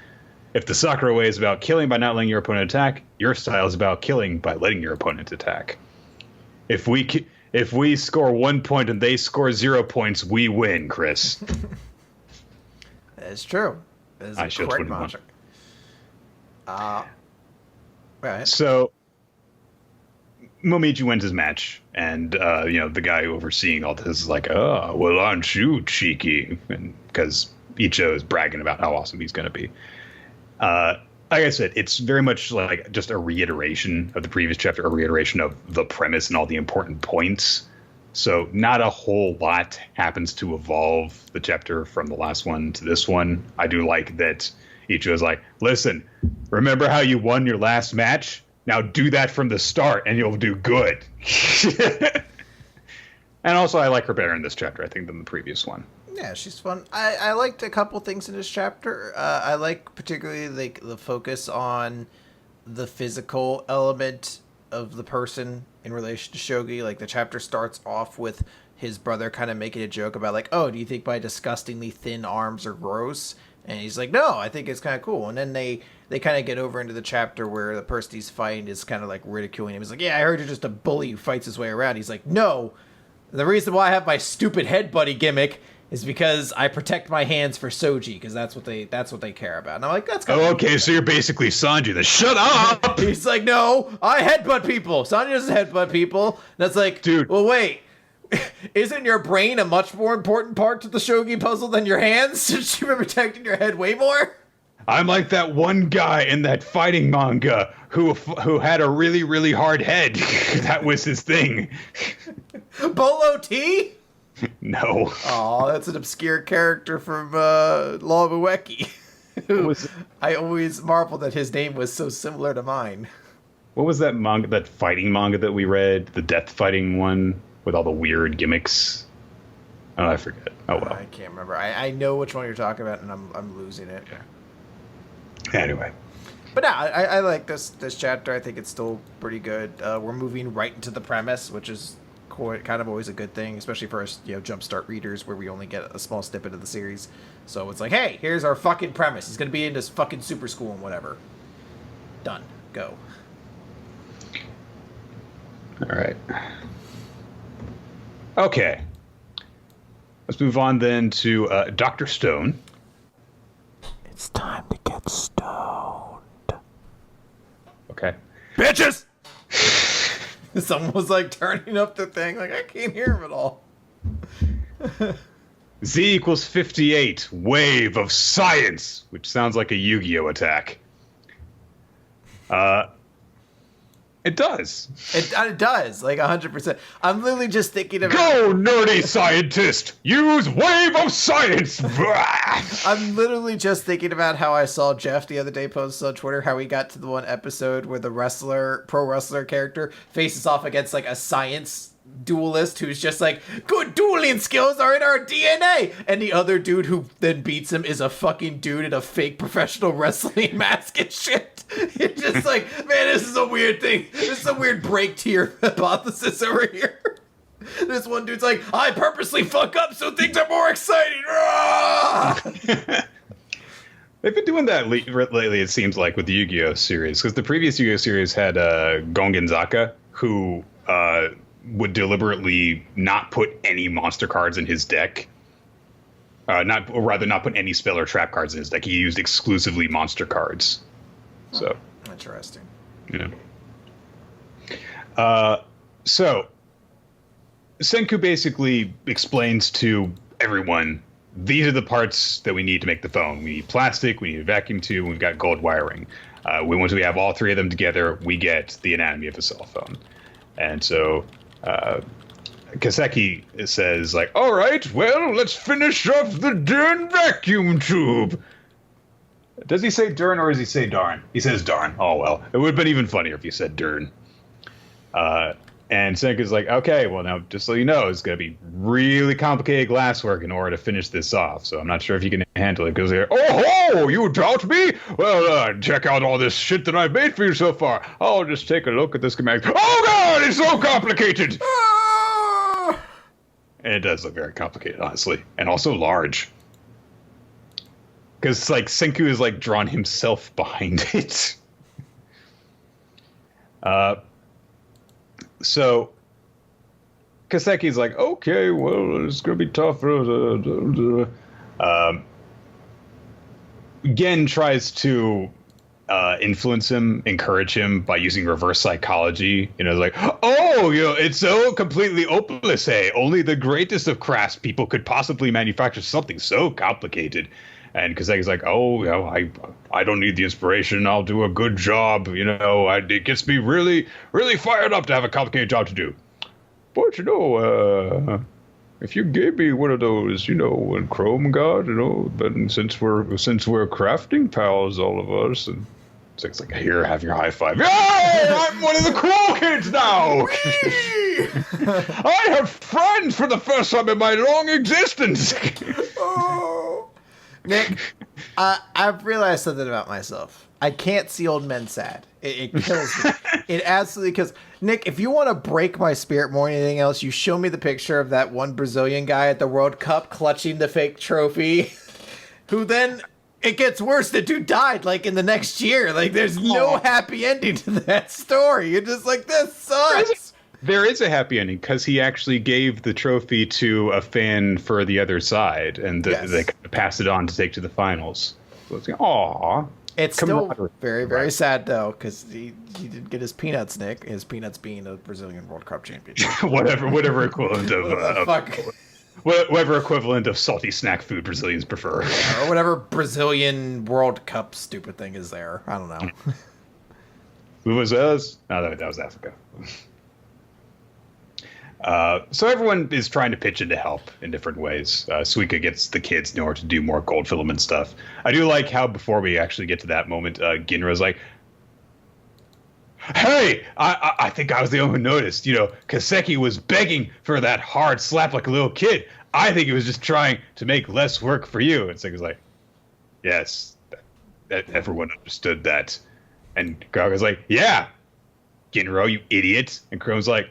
If the Sakura way is about killing by not letting your opponent attack, your style is about killing by letting your opponent attack. If we score 1 point and they score 0 points, we win, Chris. That is true. That is a correct logic. Right. So Momiji wins his match, and the guy overseeing all this is like, "Oh, well, aren't you cheeky?" And because Icho is bragging about how awesome he's going to be. Like I said, it's very much like just a reiteration of the previous chapter, a reiteration of the premise and all the important points. So not a whole lot happens to evolve the chapter from the last one to this one. I do like that Icho is like, listen, remember how you won your last match? Now do that from the start and you'll do good. And also I like her better in this chapter, I think, than the previous one. Yeah, she's fun. I liked a couple things in this chapter. I like particularly the focus on the physical element of the person in relation to Shogi. Like, the chapter starts off with his brother kind of making a joke about, like, oh, do you think my disgustingly thin arms are gross? And he's like, no, I think it's kind of cool. And then they kind of get over into the chapter where the person he's fighting is kind of like ridiculing him. He's like, yeah, I heard you're just a bully who fights his way around. He's like, no, the reason why I have my stupid head buddy gimmick is because I protect my hands for Soji, because that's what they care about. And I'm like, that's kind of okay, so you're basically Sanji. Then shut up. He's like, no, I headbutt people. Sanji doesn't headbutt people. And that's like, dude. Well, wait. Isn't your brain a much more important part to the Shogi puzzle than your hands? Should you be protecting your head way more? I'm like that one guy in that fighting manga who had a really, really hard head. That was his thing. Bolo T? No. Oh, that's an obscure character from Law of Ueki. I always marveled that his name was so similar to mine. What was that manga, that fighting manga that we read? The death fighting one with all the weird gimmicks? Oh, I forget. Oh, well. I can't remember. I know which one you're talking about, and I'm losing it. Yeah. Anyway. But no, I like this chapter. I think it's still pretty good. We're moving right into the premise, which is kind of always a good thing, especially for us, jumpstart readers where we only get a small snippet of the series. So it's like, hey, here's our fucking premise. He's gonna be in this fucking super school and whatever. Done. Go. All right. Okay. Let's move on then to Dr. Stone. It's time to get stoned. Okay. Bitches! Someone was like turning up the thing, like I can't hear him at all. Z equals 58, wave of science, which sounds like a Yu-Gi-Oh attack. It does. It does, like 100%. I'm literally just thinking of... Go, nerdy scientist! Use wave of science! I'm literally just thinking about how I saw Jeff the other day post on Twitter how he got to the one episode where the pro wrestler character faces off against like a science duelist who's just like, good dueling skills are in our DNA, and the other dude who then beats him is a fucking dude in a fake professional wrestling mask and shit. It's just like, man, this is a weird thing. This is a weird break to your hypothesis over here. This one dude's like, I purposely fuck up so things are more exciting. They've been doing that lately, it seems like, with the Yu-Gi-Oh! Series. Because the previous Yu-Gi-Oh! Series had Gongen who would deliberately not put any monster cards in his deck. Not put any spell or trap cards in his deck. He used exclusively monster cards. So interesting. Yeah. So Senku basically explains to everyone, these are the parts that we need to make the phone. We need plastic, we need a vacuum tube, and we've got gold wiring. Once we have all three of them together, we get the anatomy of a cell phone. And so Kaseki says, like, all right, well, let's finish up the darn vacuum tube. Does he say darn or does he say darn? He says darn. Oh, well, it would have been even funnier if he said darn. And Senku's like, okay, well, now, just so you know, it's going to be really complicated glasswork in order to finish this off. So I'm not sure if you can handle it. Because they're, oh, you doubt me? Well, check out all this shit that I've made for you so far. I'll just take a look at this schematic. Oh, God, it's so complicated. And it does look very complicated, honestly. And also large. Because, like, Senku has, like, drawn himself behind it. So Kaseki's like, okay, well, it's going to be tough. Gen tries to influence him, encourage him by using reverse psychology. You know, like, oh, you know, it's so completely hopeless. Hey, only the greatest of crafts people could possibly manufacture something so complicated. And Kaseki's like, oh, you know, I don't need the inspiration. I'll do a good job. You know, it gets me really, really fired up to have a complicated job to do. But, you know, if you gave me one of those, you know, in Chrome God, you know, then since we're crafting pals, all of us, and it's like, here, have your high five. Yay! I'm one of the cool kids now. I have friends for the first time in my long existence. Oh. Nick, I've realized something about myself. I can't see old men sad. It kills me. It absolutely kills. Nick, if you want to break my spirit more than anything else, you show me the picture of that one Brazilian guy at the World Cup clutching the fake trophy, who then, it gets worse. The dude died, like, in the next year. Like, there's no happy ending to that story. You're just like, this sucks. There is a happy ending because he actually gave the trophy to a fan for the other side, and they passed it on to take to the finals. So it's like, aww. It's still very, very sad, though, because he didn't get his peanuts, Nick. His peanuts being a Brazilian World Cup champion. whatever equivalent of whatever equivalent of salty snack food Brazilians prefer, or whatever Brazilian World Cup stupid thing is there. I don't know. Who was us? No, that was Africa. So everyone is trying to pitch in to help in different ways. Suika gets the kids in order to do more gold filament stuff. I do like how before we actually get to that moment, Ginra's like, hey, I think I was the only one who noticed. You know, Kaseki was begging for that hard slap like a little kid. I think he was just trying to make less work for you. And Seika's like, yes, that everyone understood that. And Gaga's like, yeah, Ginro, you idiot. And Chrome's like,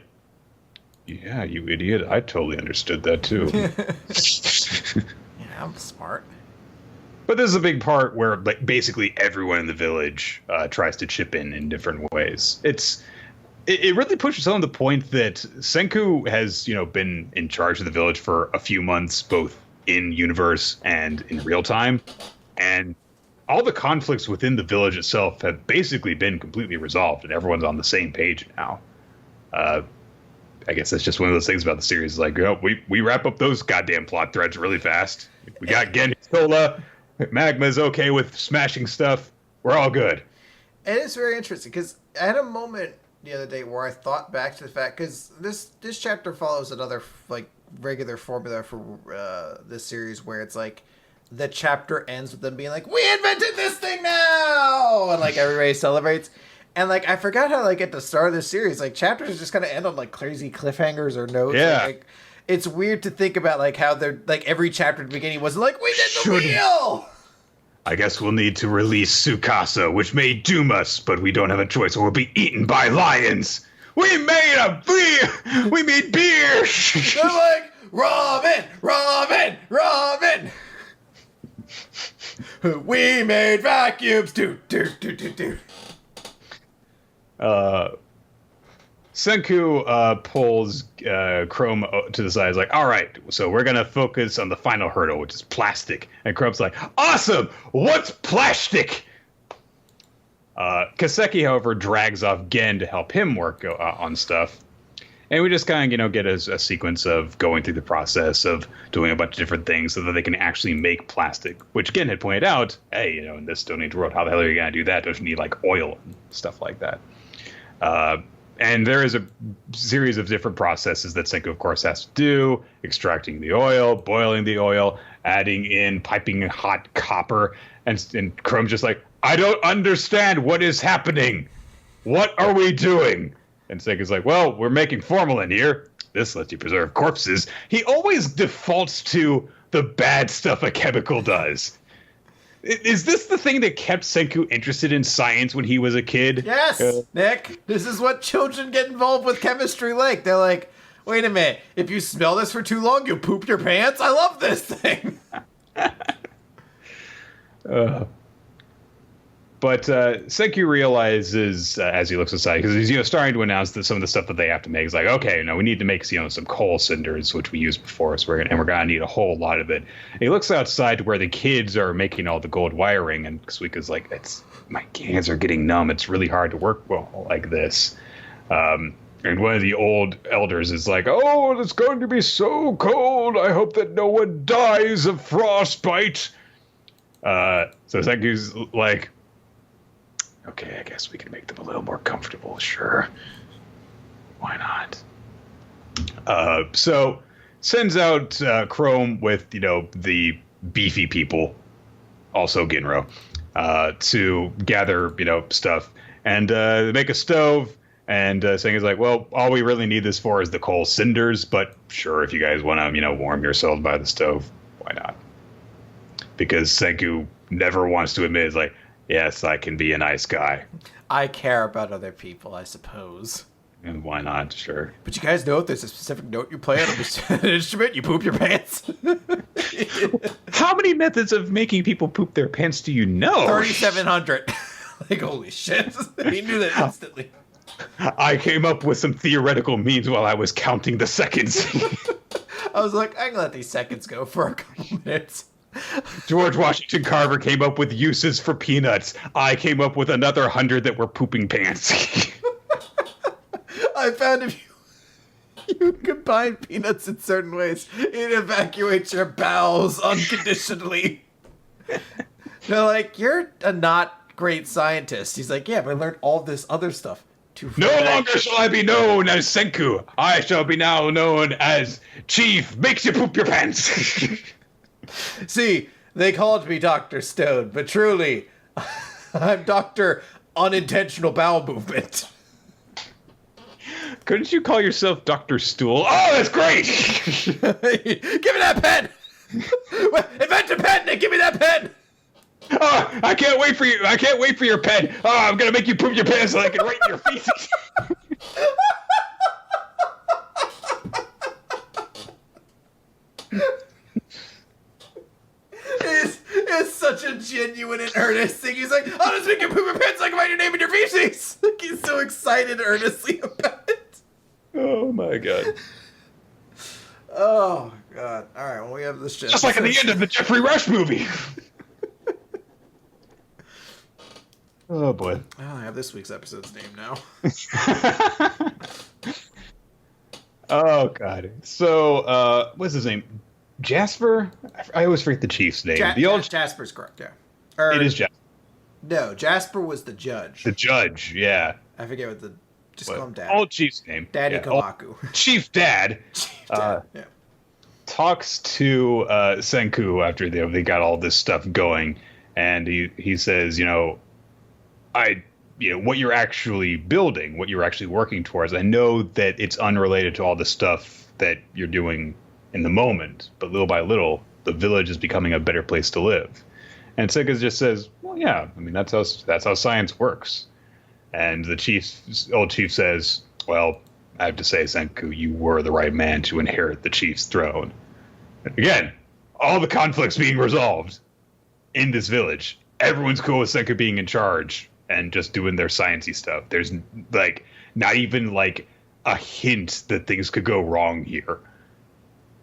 yeah, you idiot. I totally understood that, too. Yeah, I'm smart. But this is a big part where, like, basically everyone in the village tries to chip in different ways. It really pushes home the point that Senku has, you know, been in charge of the village for a few months, both in universe and in real time. And all the conflicts within the village itself have basically been completely resolved, and everyone's on the same page now. I guess that's just one of those things about the series. Like, oh, we wrap up those goddamn plot threads really fast. We got Gensola. Magma's okay with smashing stuff. We're all good. And it's very interesting because I had a moment the other day where I thought back to the fact, because this chapter follows another like regular formula for this series where it's like the chapter ends with them being like, we invented this thing now, and like everybody celebrates. And, like, I forgot how, like, at the start of the series, like, chapters just kind of end on, like, crazy cliffhangers or notes. Yeah. Like, it's weird to think about, like, how they're, like, every chapter at the beginning was like, we did the wheel! I guess we'll need to release Tsukasa, which may doom us, but we don't have a choice or we'll be eaten by lions. We made beer! We made beer! They're like, Robin! Robin! Robin! We made vacuums. Do do do do do. Senku pulls Chrome to the side. He's like, all right, so we're going to focus on the final hurdle, which is plastic. And Chrome's like, awesome! What's plastic? Kaseki, however, drags off Gen to help him work on stuff. And we just kind of, get a sequence of going through the process of doing a bunch of different things so that they can actually make plastic, which Gen had pointed out, hey, in this Stone Age world, how the hell are you going to do that? Don't you need, oil and stuff like that? And there is a series of different processes that Senku, of course, has to do. Extracting the oil, boiling the oil, adding in piping hot copper. And Chrome's just like, I don't understand what is happening. What are we doing? And Senku's like, well, we're making formalin here. This lets you preserve corpses. He always defaults to the bad stuff a chemical does. Is this the thing that kept Senku interested in science when he was a kid? Yes, Nick. This is what children get involved with chemistry like. They're like, wait a minute. If you smell this for too long, you'll poop your pants? I love this thing. But Senku realizes as he looks aside, because he's starting to announce that some of the stuff that they have to make is like, okay, we need to make some coal cinders, which we used before, so we're gonna need a whole lot of it. And he looks outside to where the kids are making all the gold wiring, and Suika's like, my hands are getting numb. It's really hard to work well like this. And one of the old elders is like, oh, it's going to be so cold. I hope that no one dies of frostbite. So Senku's like, okay, I guess we can make them a little more comfortable. Sure. Why not? So sends out Chrome with, the beefy people, also Ginro, to gather, stuff and make a stove. And Senku's like, well, all we really need this for is the coal cinders. But sure, if you guys want to, warm yourselves by the stove, why not? Because Senku never wants to admit, it's like, yes, I can be a nice guy. I care about other people, I suppose. And why not? Sure. But you guys know if there's a specific note you play on an instrument, you poop your pants. How many methods of making people poop their pants do you know? 3,700. Holy shit. He knew that instantly. I came up with some theoretical means while I was counting the seconds. I was like, I can let these seconds go for a couple minutes. George Washington Carver came up with uses for peanuts. I came up with another 100 that were pooping pants. I found if you combine peanuts in certain ways, it evacuates your bowels unconditionally. They're like, you're a not great scientist. He's like, yeah, but I learned all this other stuff. No longer shall I be known as Senku. I shall be now known as Chief Makes You Poop Your Pants. See, they called me Dr. Stone, but truly, I'm Dr. Unintentional Bowel Movement. Couldn't you call yourself Dr. Stool? Oh, that's great! Give me that pen! Invent a pen and give me that pen! Oh, I can't wait for you. I can't wait for your pen. Oh, I'm going to make you poop your pants so I can write in your feces. It's such a genuine and earnest thing. He's like, I'll just make you poop your pants so I can write your name in your feces. Like, he's so excited earnestly about it. Oh, my God. Oh, God. All right, well, we have this just like at the end of the Jeffrey Rush movie. Oh, boy. Oh, I have this week's episode's name now. Oh, God. So, what's his name? Jasper? I always forget the chief's name. Jasper's correct, yeah. It is Jasper. No, Jasper was the judge. The judge, yeah. I forget what call him Dad. Old chief's name. Daddy Kamaku. Chief Dad. Chief Dad, yeah. Talks to Senku after they got all this stuff going, and he says, what you're actually building, what you're actually working towards, I know that it's unrelated to all the stuff that you're doing in the moment, but little by little, the village is becoming a better place to live. And Senku just says, well, yeah, I mean, that's how science works. And the old chief says, well, I have to say, Senku, you were the right man to inherit the chief's throne. And again, all the conflicts being resolved. in this village. Everyone's cool with Senku being in charge and just doing their sciencey stuff. There's like not even like a hint that things could go wrong here.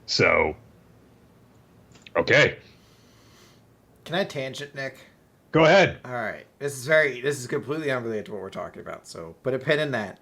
So, okay. Can I tangent, Nick? Go ahead. All right. This is completely unrelated to what we're talking about. So, put a pin in that.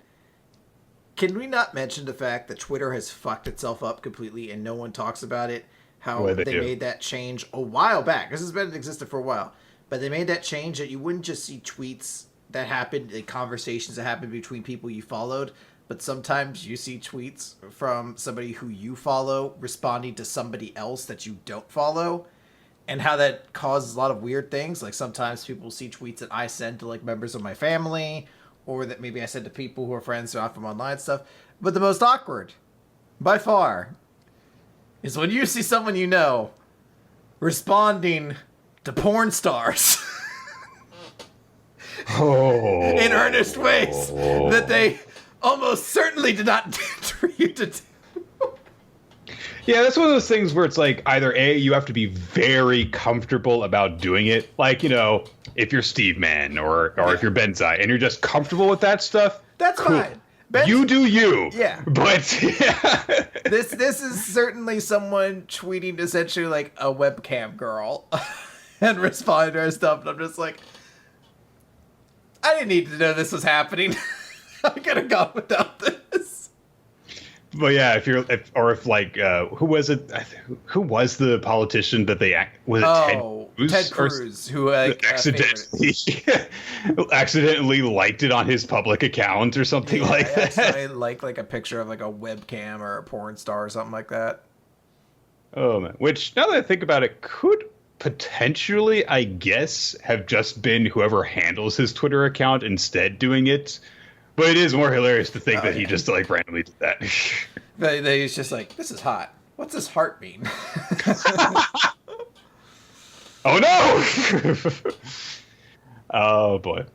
Can we not mention the fact that Twitter has fucked itself up completely and no one talks about it? How they made that change a while back. This has been existed for a while. But they made that change that you wouldn't just see tweets that happened, like conversations that happened between people you followed, but sometimes you see tweets from somebody who you follow responding to somebody else that you don't follow, and how that causes a lot of weird things. Like sometimes people see tweets that I send to like members of my family, or that maybe I send to people who are friends who are from online stuff. But the most awkward, by far, is when you see someone you know responding to porn stars in earnest ways that they almost certainly did not intend for you to do. Yeah, that's one of those things where it's like either A, you have to be very comfortable about doing it. Like, you know, if you're Steve Mann or if you're Benzai and you're just comfortable with that stuff. That's cool. Fine. You do you. Yeah. But yeah. This is certainly someone tweeting essentially like a webcam girl and responding to her stuff. And I'm just like, I didn't need to know this was happening. I could have gone without this. But yeah, if like who was it? Who was the politician that they was it Ted Cruz, who accidentally liked it on his public account or something like that. I like a picture of like a webcam or a porn star or something like that. Oh man! Which now that I think about it, could potentially, I guess, have just been whoever handles his Twitter account instead doing it. But it is more hilarious to think that he just like randomly did that. But he's just like, this is hot. What's this heart mean? Oh no! Oh boy.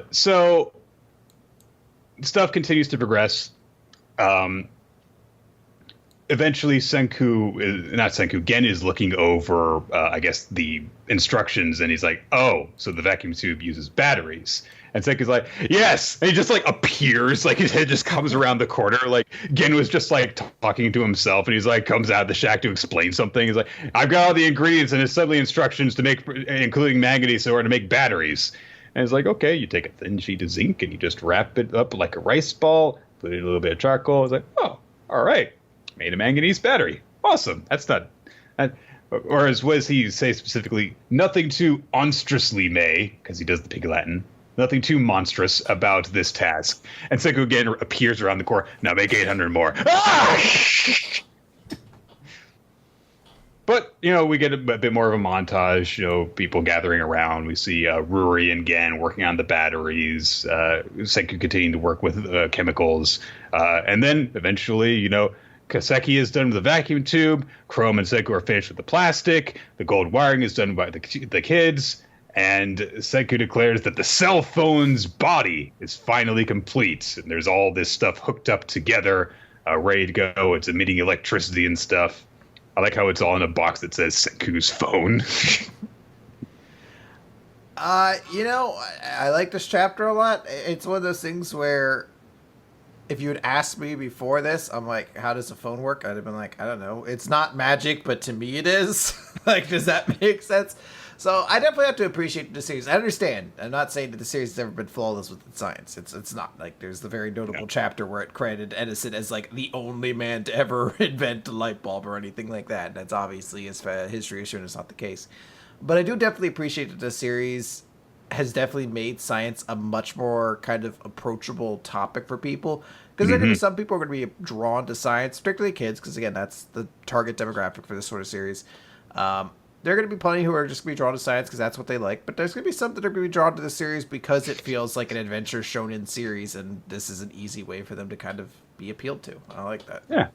So stuff continues to progress. Eventually, Gen is looking over, I guess, the instructions, and he's like, "Oh, so the vacuum tube uses batteries." And Senku's like, "Yes!" And he just, like, appears, like, his head just comes around the corner. Like, Gen was just, like, talking to himself, and he's, like, comes out of the shack to explain something. He's like, "I've got all the ingredients and assembly instructions to make, including manganese ore, to make batteries." And it's like, okay, you take a thin sheet of zinc, and you just wrap it up like a rice ball, put in a little bit of charcoal. It's like, oh, all right. Made a manganese battery. Awesome. That's not... Or as was he say specifically, nothing too monstrously because he does the pig Latin, nothing too monstrous about this task. And Senku again appears around the corner. Now make 800 more. Ah! But, you know, we get a bit more of a montage, you know, people gathering around. We see Ruri and Gen working on the batteries, Senku continuing to work with chemicals. And then eventually, you know, Kaseki is done with the vacuum tube. Chrome and Senku are finished with the plastic. The gold wiring is done by the kids. And Senku declares that the cell phone's body is finally complete. And there's all this stuff hooked up together, ready to go. It's emitting electricity and stuff. I like how it's all in a box that says Senku's phone. You know, I like this chapter a lot. It's one of those things where if you had asked me before this, I'm like, how does the phone work? I'd have been like, I don't know. It's not magic, but to me it is. Like, does that make sense? So I definitely have to appreciate the series. I understand. I'm not saying that the series has ever been flawless with its science. It's not. Like, there's the very notable chapter where it credited Edison as, like, the only man to ever invent a light bulb or anything like that. And that's obviously, as history has shown, is not the case. But I do definitely appreciate that the series has definitely made science a much more kind of approachable topic for people. Because there are going to be some people who are going to be drawn to science, particularly kids, because, again, that's the target demographic for this sort of series. There are going to be plenty who are just going to be drawn to science because that's what they like. But there's going to be some that are going to be drawn to the series because it feels like an adventure shonen series, and this is an easy way for them to kind of be appealed to. I like that. Yeah.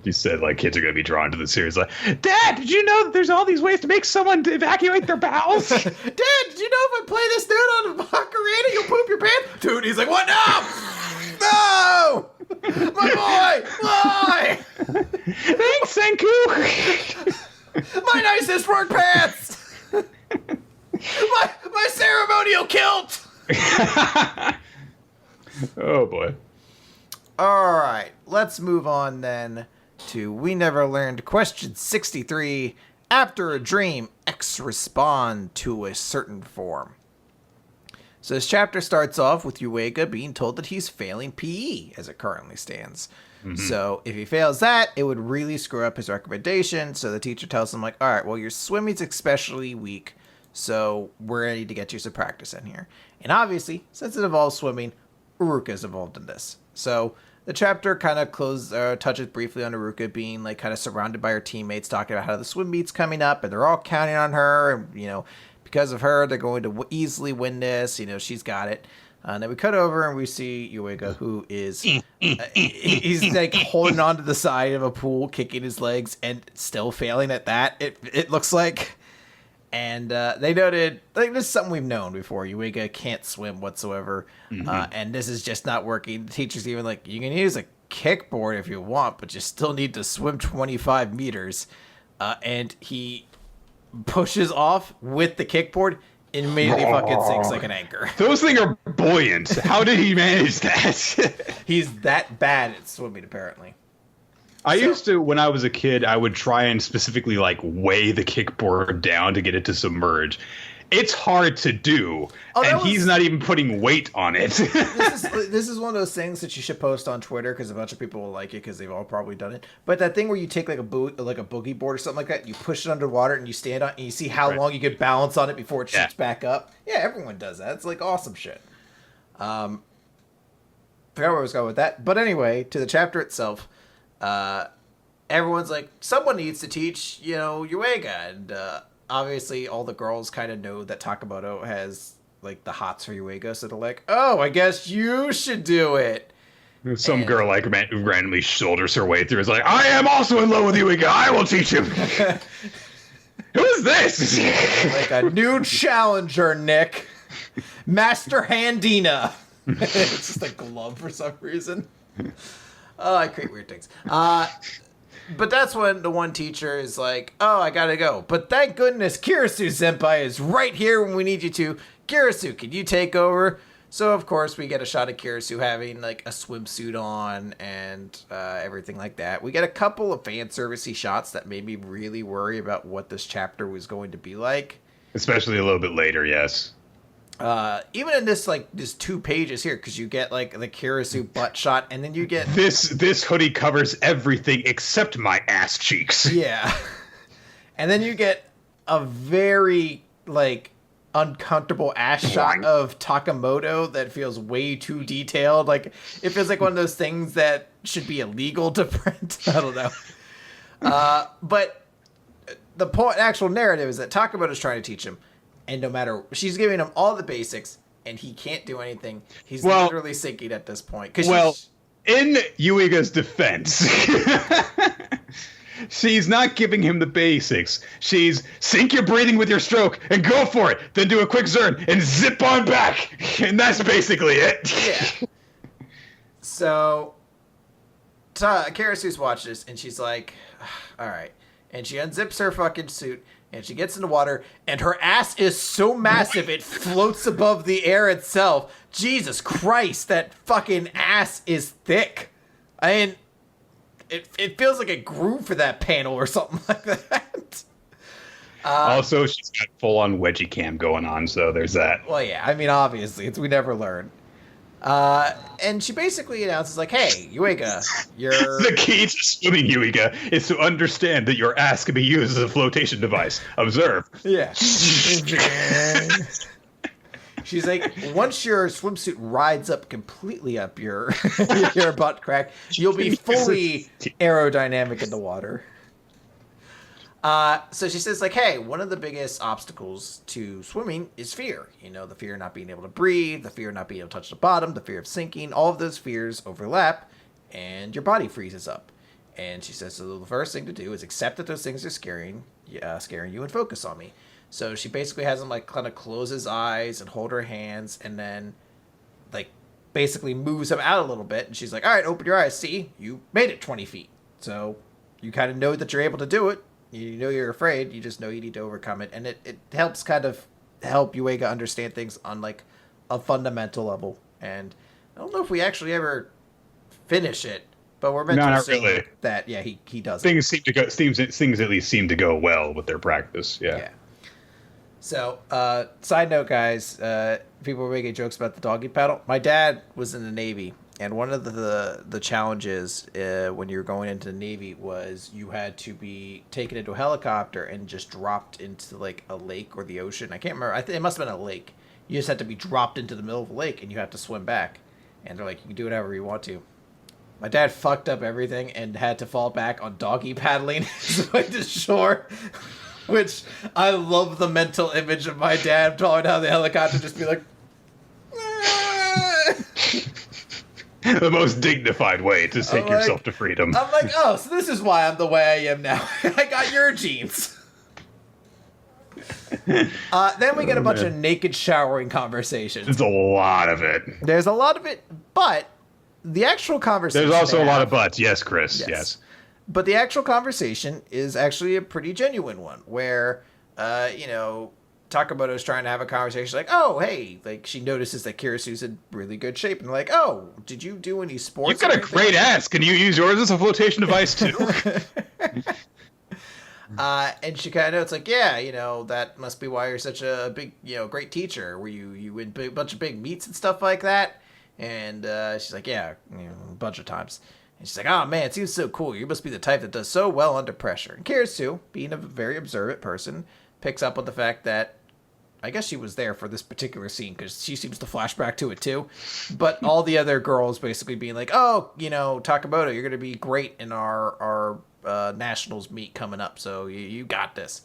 You said, like, kids are going to be drawn to the series. Like, Dad, did you know that there's all these ways to make someone evacuate their bowels? Dad, did you know if I play this dude on a ocarina, you'll poop your pants? Dude, he's like, what? No! My boy! Why? Thanks, Senku! My My nicest work pants! my ceremonial kilt! Oh, boy. Alright, let's move on then to We Never Learned question 63. After a dream, X respond to a certain form. So this chapter starts off with Yuiga being told that he's failing PE as it currently stands. Mm-hmm. So if he fails that, it would really screw up his recommendation. So the teacher tells him, like, all right, well, your swimming's especially weak, so we're going to need to get you some practice in here. And obviously, since it involves swimming, Uruka's involved in this. So the chapter kind of touches briefly on Uruka being like kind of surrounded by her teammates, talking about how the swim meet's coming up, and they're all counting on her, and because of her, they're going to easily win this. She's got it. And then we cut over and we see Yuiga, who is he's like holding on to the side of a pool, kicking his legs, and still failing at that. It looks like. And they noted, like, this is something we've known before. Yuiga can't swim whatsoever, and this is just not working. The teacher's even like, you can use a kickboard if you want, but you still need to swim 25 meters. And he pushes off with the kickboard, and immediately fucking sinks like an anchor. Those things are buoyant. How did he manage that? He's that bad at swimming, apparently. I used to, when I was a kid, I would try and specifically weigh the kickboard down to get it to submerge. It's hard to do, he's not even putting weight on it. This is one of those things that you should post on Twitter because a bunch of people will like it because they've all probably done it. But that thing where you take like a boogie board or something like that, you push it underwater and you stand on it and you see how long you could balance on it before it shoots back up. Yeah, everyone does that. It's like awesome shit. Forgot where I was going with that. But anyway, to the chapter itself. Everyone's like, someone needs to teach, Yuiga, and obviously all the girls kind of know that Takamoto has like the hots for Yuiga, so they're like, oh, I guess you should do it. Some girl randomly shoulders her way through, is like, I am also in love with Yuiga, I will teach him. Who is this? Like a new challenger, Nick. Master Handina. It's just a glove for some reason. Oh, I create weird things. But that's when the one teacher is like, oh, I gotta go. But thank goodness Kirisu-senpai is right here when we need you to. Kirisu, can you take over? So, of course, we get a shot of Kirisu having, like, a swimsuit on and everything like that. We get a couple of fan servicey shots that made me really worry about what this chapter was going to be like. Especially a little bit later, yes. Even in this 2 pages here, because you get like the Kirisu butt shot, and then you get this hoodie covers everything except my ass cheeks. Yeah, and then you get a very uncomfortable ass shot of Takamoto that feels way too detailed. Like it feels like one of those things that should be illegal to print. I don't know. But the actual narrative is that Takamoto's trying to teach him. And no matter, she's giving him all the basics, and he can't do anything. He's literally sinking at this point. In Yuiga's defense, she's not giving him the basics. She's sink your breathing with your stroke and go for it. Then do a quick zern and zip on back. And that's basically it. Yeah. So, Kirisu's watched this, and she's like, all right. And she unzips her fucking suit. And she gets in the water, and her ass is so massive it floats above the air itself. Jesus Christ, that fucking ass is thick. I mean, it feels like it grew for that panel or something like that. Also, she's got full-on wedgie cam going on, so there's that. Well, yeah, I mean, obviously, we never learn. And she basically announces, like, hey, Yuiga, you're... The key to swimming, Yuiga, is to understand that your ass can be used as a flotation device. Observe. Yeah. She's like, once your swimsuit rides up completely up your butt crack, you'll be fully aerodynamic in the water. So she says, like, hey, one of the biggest obstacles to swimming is fear. The fear of not being able to breathe, the fear of not being able to touch the bottom, the fear of sinking. All of those fears overlap, and your body freezes up. And she says, so the first thing to do is accept that those things are scaring you and focus on me. So she basically has him, kind of close his eyes and hold her hands, and then, basically moves him out a little bit. And she's like, all right, open your eyes. See, you made it 20 feet. So you kind of know that you're able to do it. You know you're afraid. You just know you need to overcome it, and it helps kind of help Yuiga understand things on like a fundamental level. And I don't know if we actually ever finish it, but we're meant to assume really. That he does. Things seem to go. Things at least seem to go well with their practice. Yeah. So, side note, guys, people were making jokes about the doggy paddle. My dad was in the Navy, and one of the challenges when you were going into the Navy was you had to be taken into a helicopter and just dropped into like a lake or the ocean. I can't remember. I think it must have been a lake. You just had to be dropped into the middle of a lake, and you have to swim back. And they're like, you can do whatever you want to. My dad fucked up everything and had to fall back on doggy paddling his way to shore. Which, I love the mental image of my dad falling down the helicopter, just be like, the most dignified way to take yourself to freedom. I'm like, oh, so this is why I'm the way I am now. I got your genes. Then we get a bunch of naked showering conversations. There's a lot of it. There's a lot of it, but the actual conversation. There's also a lot of buts. Yes, Chris. Yes. But the actual conversation is actually a pretty genuine one where, Takamoto's trying to have a conversation like, oh, hey, like she notices that Kirisu's in really good shape. And like, oh, did you do any sports? You've got a great ass. Can you use yours as a flotation device too? And she kind of, it's like, yeah, that must be why you're such a big, great teacher. Were you win a bunch of big meets and stuff like that? And she's like, yeah, a bunch of times. And she's like, oh, man, it seems so cool. You must be the type that does so well under pressure. And Kirisu, being a very observant person, picks up on the fact that I guess she was there for this particular scene because she seems to flash back to it too. But all the other girls basically being like, oh, Takamoto, you're going to be great in our nationals meet coming up. So you got this.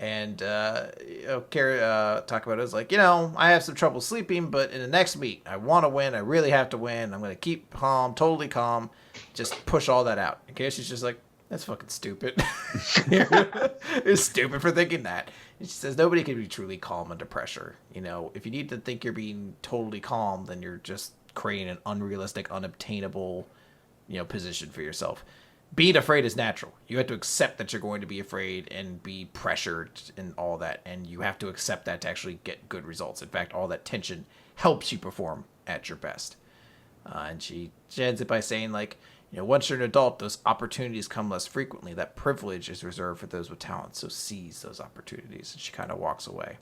And Takamoto's like, I have some trouble sleeping, but in the next meet, I want to win. I really have to win. I'm going to keep calm, totally calm. Just push all that out. And she's just like, that's fucking stupid. You're stupid for thinking that. And she says, nobody can be truly calm under pressure. If you need to think you're being totally calm, then you're just creating an unrealistic, unobtainable, position for yourself. Being afraid is natural. You have to accept that you're going to be afraid and be pressured and all that. And you have to accept that to actually get good results. In fact, all that tension helps you perform at your best. And she ends it by saying, like, once you're an adult, those opportunities come less frequently. That privilege is reserved for those with talent. So seize those opportunities. And she kind of walks away.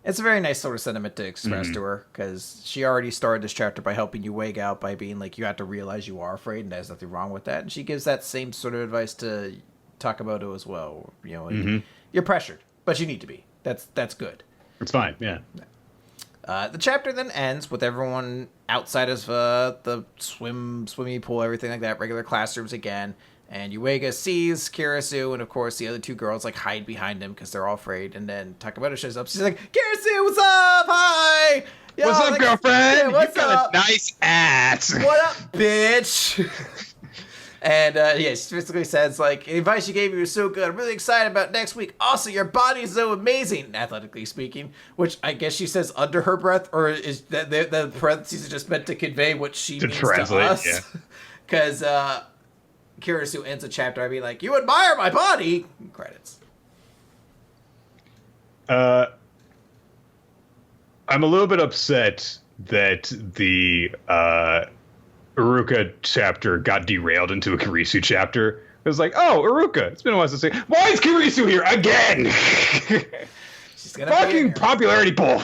It's a very nice sort of sentiment to express to her, because she already started this chapter by helping you wake out by being like, you have to realize you are afraid, and there's nothing wrong with that. And she gives that same sort of advice to Takamoto as well. You're pressured, but you need to be. That's good. It's fine, yeah. The chapter then ends with everyone outside of the swimming pool, everything like that, regular classrooms again. And Yuiga sees Kirisu, and of course the other two girls like hide behind him because they're all afraid. And then Takamoto shows up. She's like, "Kirisu, what's up? Hi, yo, what's up, girlfriend? Yeah, what's you got up? A nice ass. What up, bitch?" And she basically says like, "The advice you gave me was so good. I'm really excited about next week. Also, your body is so amazing, athletically speaking." Which I guess she says under her breath, or is that the parentheses are just meant to convey what she means to us? Yeah. Because Kirisu ends a chapter by being like, "You admire my body." Credits. I'm a little bit upset that the Iruka chapter got derailed into a Kirisu chapter. It was like, oh, Iruka. It's been a while since why is Kirisu here again? She's gonna fucking popularity poll.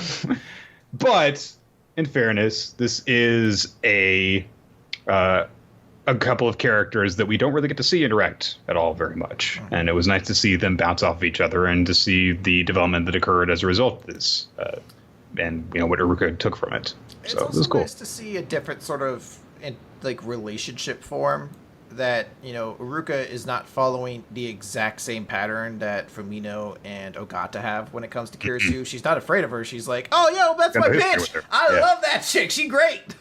But in fairness, this is a couple of characters that we don't really get to see interact at all very much. And it was nice to see them bounce off of each other and to see the development that occurred as a result of this. And, what Iruka took from it. It's so it was cool. Nice to see a different sort of relationship form that, Iruka is not following the exact same pattern that Fumino and Ogata have when it comes to Kirisu. She's not afraid of her. She's like, oh, yo, that's my bitch. I love that chick. She's great.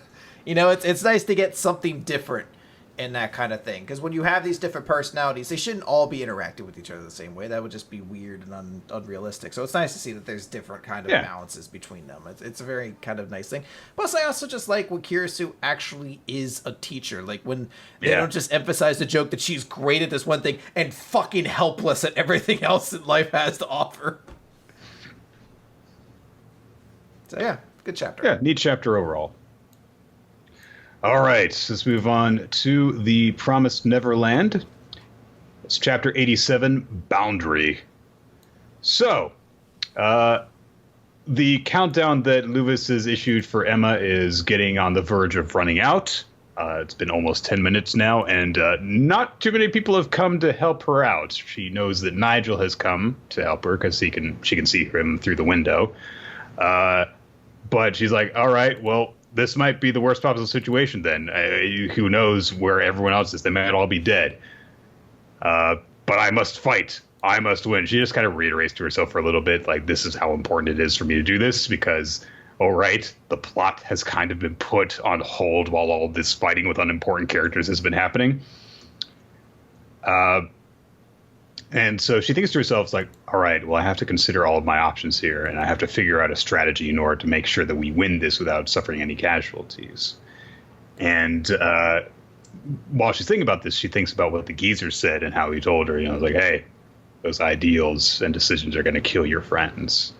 It's nice to get something different. and that kind of thing. Because when you have these different personalities, they shouldn't all be interacting with each other the same way. That would just be weird and unrealistic. So it's nice to see that there's different kind of balances between them. It's a very kind of nice thing. Plus, I also just like when Kirisu actually is a teacher. Like when they don't just emphasize the joke that she's great at this one thing and fucking helpless at everything else that life has to offer. So yeah, good chapter. Yeah, neat chapter overall. All right, let's move on to the Promised Neverland. It's chapter 87, Boundary. So, the countdown that Luvis has issued for Emma is getting on the verge of running out. It's been almost 10 minutes now, and not too many people have come to help her out. She knows that Nigel has come to help her because she can see him through the window. But she's like, all right, well, this might be the worst possible situation then. Who knows where everyone else is? They might all be dead. But I must fight. I must win. She just kind of reiterates to herself for a little bit, like, this is how important it is for me to do this because, all right, the plot has kind of been put on hold while all this fighting with unimportant characters has been happening. And so she thinks to herself, it's like, all right, well, I have to consider all of my options here, and I have to figure out a strategy in order to make sure that we win this without suffering any casualties. And while she's thinking about this, she thinks about what the geezer said and how he told her, like, hey, those ideals and decisions are going to kill your friends.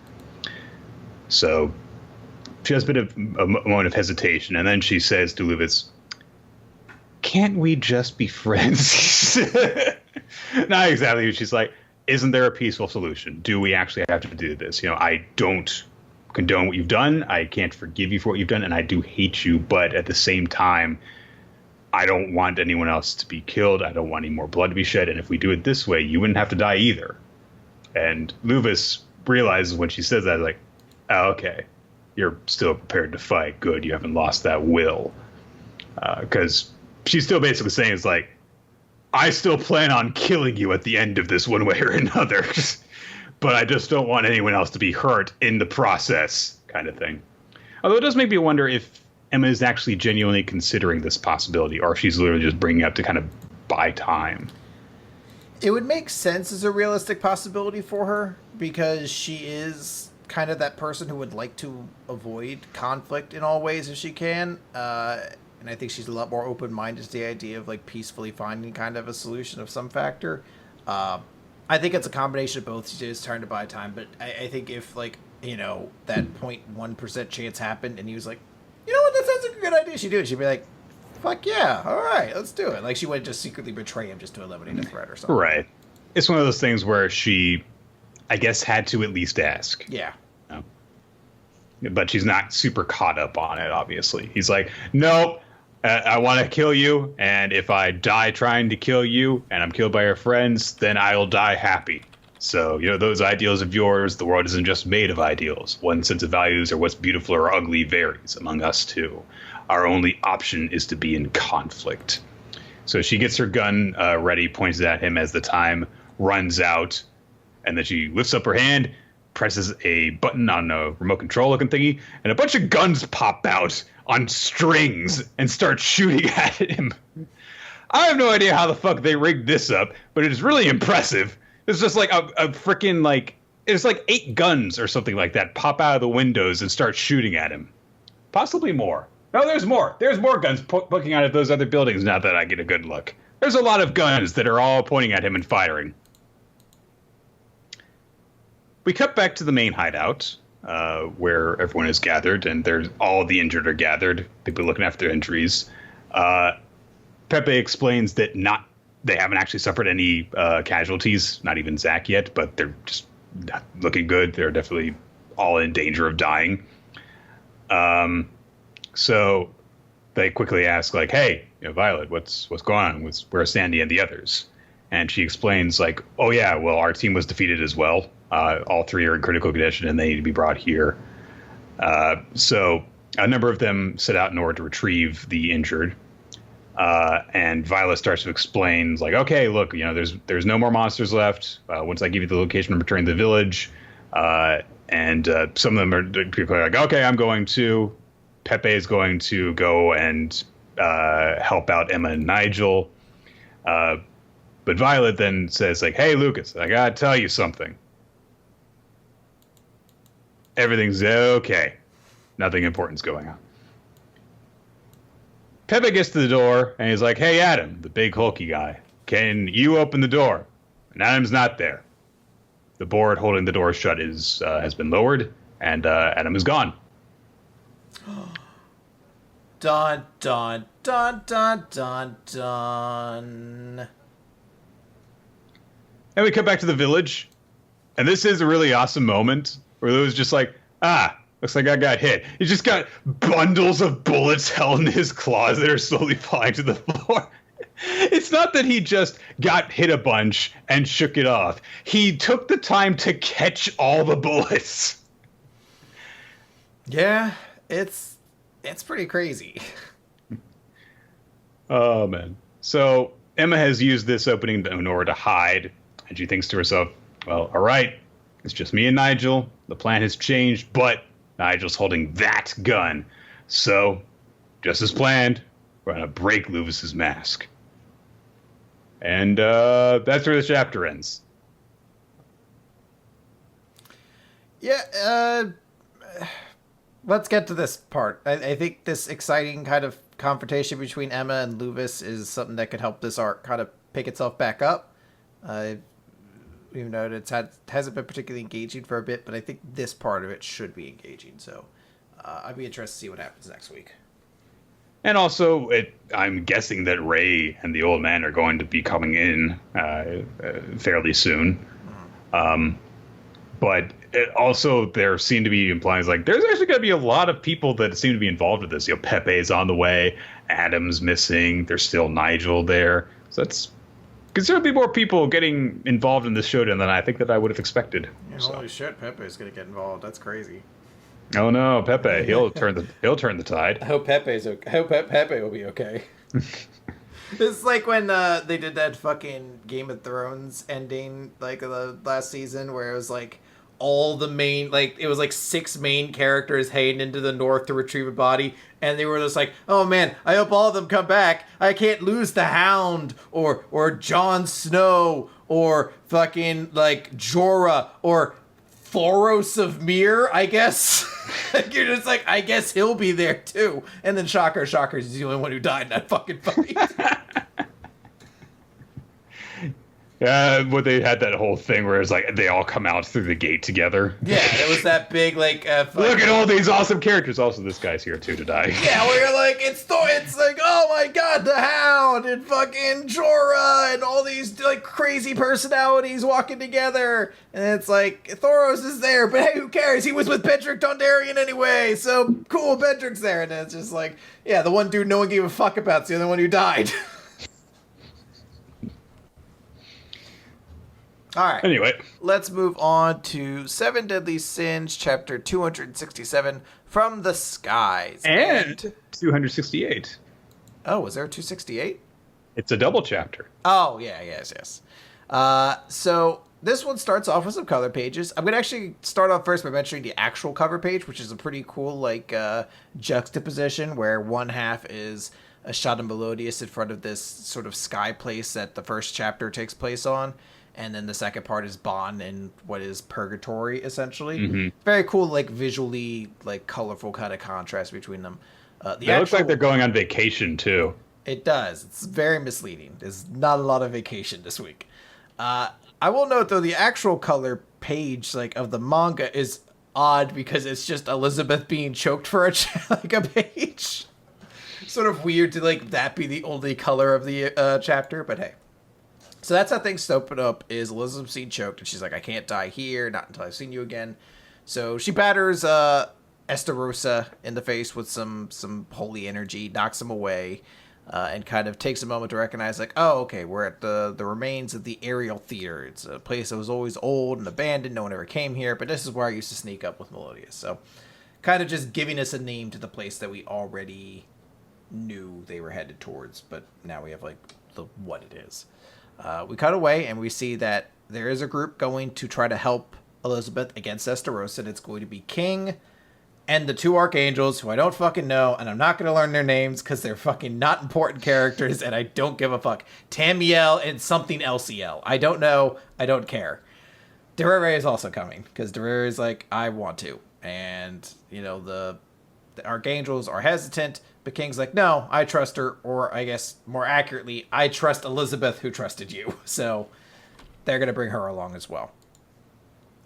So she has a bit of a moment of hesitation, and then she says to Luvis, can't we just be friends? Not exactly. She's like, isn't there a peaceful solution? Do we actually have to do this? I don't condone what you've done. I can't forgive you for what you've done. And I do hate you. But at the same time, I don't want anyone else to be killed. I don't want any more blood to be shed. And if we do it this way, you wouldn't have to die either. And Luvis realizes when she says that, like, oh, okay, you're still prepared to fight. Good. You haven't lost that will. Because she's still basically saying, it's like, I still plan on killing you at the end of this one way or another. But I just don't want anyone else to be hurt in the process, kind of thing. Although it does make me wonder if Emma is actually genuinely considering this possibility, or if she's literally just bringing it up to kind of buy time. It would make sense as a realistic possibility for her, because she is kind of that person who would like to avoid conflict in all ways if she can. And I think she's a lot more open-minded to the idea of, like, peacefully finding kind of a solution of some factor. I think it's a combination of both. She is trying to buy time, but I think if, like, that 0.1% chance happened and he was like, you know what, that sounds like a good idea, she'd do it. She'd be like, fuck yeah, all right, let's do it. Like, she would just secretly betray him just to eliminate a threat or something. Right. It's one of those things where she, I guess, had to at least ask. Yeah. But she's not super caught up on it, obviously. He's like, nope. I want to kill you, and if I die trying to kill you, and I'm killed by your friends, then I'll die happy. So, those ideals of yours, the world isn't just made of ideals. One sense of values or what's beautiful or ugly varies among us, too. Our only option is to be in conflict. So she gets her gun ready, points it at him as the time runs out, and then she lifts up her hand, presses a button on a remote control looking thingy, and a bunch of guns pop out on strings and start shooting at him. I have no idea how the fuck they rigged this up, but it is really impressive. It's just like a freaking, like, it's like 8 guns or something like that pop out of the windows and start shooting at him. Possibly more. No, there's more. There's more guns poking out of those other buildings now that I get a good look. There's a lot of guns that are all pointing at him and firing. We cut back to the main hideout, where everyone is gathered, and there's all the injured are gathered, people looking after their injuries. Pepe explains that they haven't actually suffered any casualties, not even Zach yet, but they're just not looking good. They're definitely all in danger of dying. So they quickly ask, like, hey, Violet, what's going on? Where's Sandy and the others? And she explains, like, oh, yeah, well, our team was defeated as well. All 3 are in critical condition, and they need to be brought here. So a number of them set out in order to retrieve the injured. And Violet starts to explain, like, okay, look, there's no more monsters left. Once I give you the location, return to the village. And some of them people are like, okay, I'm going to. Pepe is going to go and help out Emma and Nigel. But Violet then says, like, hey, Lucas, I gotta tell you something. Everything's okay. Nothing important's going on. Pepe gets to the door, and he's like, hey, Adam, the big hulky guy, can you open the door? And Adam's not there. The board holding the door shut has been lowered, and Adam is gone. Dun, dun, dun, dun, dun, dun. And we come back to the village, and this is a really awesome moment where Lou's just like, looks like I got hit. He's just got bundles of bullets held in his claws that are slowly falling to the floor. It's not that he just got hit a bunch and shook it off. He took the time to catch all the bullets. Yeah, it's pretty crazy. Oh, man. So Emma has used this opening in order to hide, and she thinks to herself, well, all right, it's just me and Nigel. The plan has changed, but Nigel's holding that gun. So, just as planned, we're going to break Luvis's mask. And that's where the chapter ends. Yeah, let's get to this part. I think this exciting kind of confrontation between Emma and Luvis is something that could help this arc kind of pick itself back up. Even though hasn't been particularly engaging for a bit, but I think this part of it should be engaging. So I'd be interested to see what happens next week. And also, I'm guessing that Ray and the old man are going to be coming in fairly soon. But also, there seem to be implying like there's actually going to be a lot of people that seem to be involved with this. You know, Pepe's on the way, Adam's missing, there's still Nigel there. So that's considerably more people getting involved in this showdown than I think that I would have expected. Yeah, holy shit, Pepe's going to get involved. That's crazy. Oh no, Pepe! He'll turn the tide. I hope Pepe's okay. I hope Pepe will be okay. It's like when they did that fucking Game of Thrones ending, like the last season, where it was like all the main, like it was like 6 main characters heading into the north to retrieve a body, and they were just like, oh man, I hope all of them come back. I can't lose the Hound or Jon Snow or fucking like Jorah or Thoros of Myr, I guess. You're just like, I guess he'll be there too. And then Shocker's the only one who died in that fucking fight. But they had that whole thing where it's like they all come out through the gate together. Yeah, it was that big like. Look at all these awesome characters. Also, this guy's here too to die. Yeah, where you're like, it's like, oh my god, the Hound and fucking Jorah and all these like crazy personalities walking together, and it's like Thoros is there, but hey, who cares? He was with Bedrick Dondarrion anyway, so cool, Bedrick's there, and it's just like, yeah, the one dude no one gave a fuck about's the other one who died. All right. Anyway, let's move on to 7 Deadly Sins, chapter 267, From the Skies. And 268. Oh, was there a 268? It's a double chapter. Oh, yeah, yes. So this one starts off with some color pages. I'm going to actually start off first by mentioning the actual cover page, which is a pretty cool, like, juxtaposition where one half is a shot of Melodious in front of this sort of sky place that the first chapter takes place on. And then the second part is Bond and what is Purgatory, essentially. Mm-hmm. Very cool, like, visually, like, colorful kind of contrast between them. It looks like they're going on vacation, too. It does. It's very misleading. There's not a lot of vacation this week. I will note, though, the actual color page, like, of the manga is odd because it's just Elizabeth being choked for a page. Sort of weird to, like, that be the only color of the chapter, but hey. So that's how things open up, is Elizabeth being choked, and she's like, I can't die here, not until I've seen you again. So she batters Estarossa in the face with some holy energy, knocks him away, and kind of takes a moment to recognize, like, oh, okay, we're at the remains of the Aerial Theater. It's a place that was always old and abandoned, no one ever came here, but this is where I used to sneak up with Melodious. So kind of just giving us a name to the place that we already knew they were headed towards, but now we have, like, what it is. We cut away and we see that there is a group going to try to help Elizabeth against Estarossa, and it's going to be King, and the two archangels who I don't fucking know, and I'm not going to learn their names because they're fucking not important characters, and I don't give a fuck. Tamiel and something else El. I don't know. I don't care. Durere is also coming because Durere is like, I want to. And, you know, the archangels are hesitant, but King's like, no, I trust her. Or I guess more accurately, I trust Elizabeth who trusted you. So they're going to bring her along as well.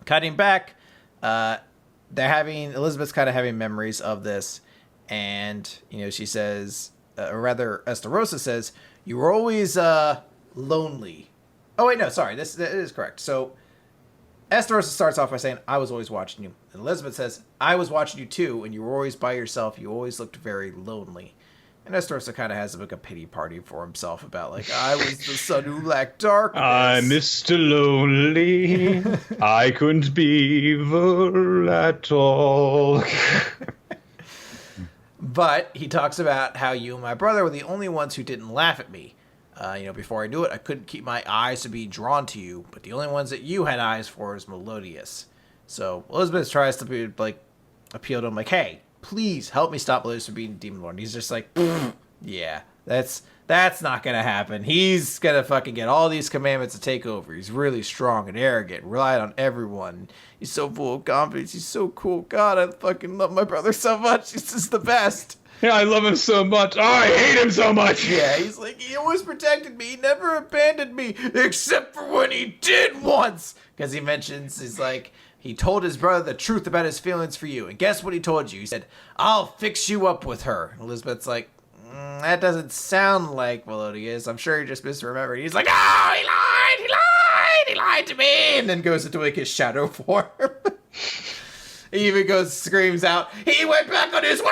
Cutting back, Elizabeth's kind of having memories of this. And, you know, she says, or rather, Estarossa says, you were always lonely. Oh, wait, no, sorry. This is correct. So Estarossa starts off by saying, I was always watching you. And Elizabeth says, I was watching you too, and you were always by yourself. You always looked very lonely. And Estarossa kind of has like a pity party for himself about, like, I was the sun who lacked darkness. I'm Mr. Lonely. I couldn't be evil at all. But he talks about how you and my brother were the only ones who didn't laugh at me. Before I knew it, I couldn't keep my eyes to be drawn to you, but the only ones that you had eyes for is Melodious. So Elizabeth tries to be like, appeal to him, like, hey, please help me stop Melodious from being Demon Lord. And he's just like, yeah, that's not gonna happen. He's gonna fucking get all these commandments to take over. He's really strong and arrogant, relied on everyone. He's so full of confidence. He's so cool. God, I fucking love my brother so much. He's just the best. Yeah, I love him so much. Oh, I hate him so much. Yeah, he's like, he always protected me. He never abandoned me, except for when he did once. Because he mentions, he's like, he told his brother the truth about his feelings for you. And guess what he told you? He said, I'll fix you up with her. And Elizabeth's like, that doesn't sound like Melodious. I'm sure he just misremembered. He's like, oh, he lied to me. And then goes into like his shadow form. He even screams out, he went back on his word.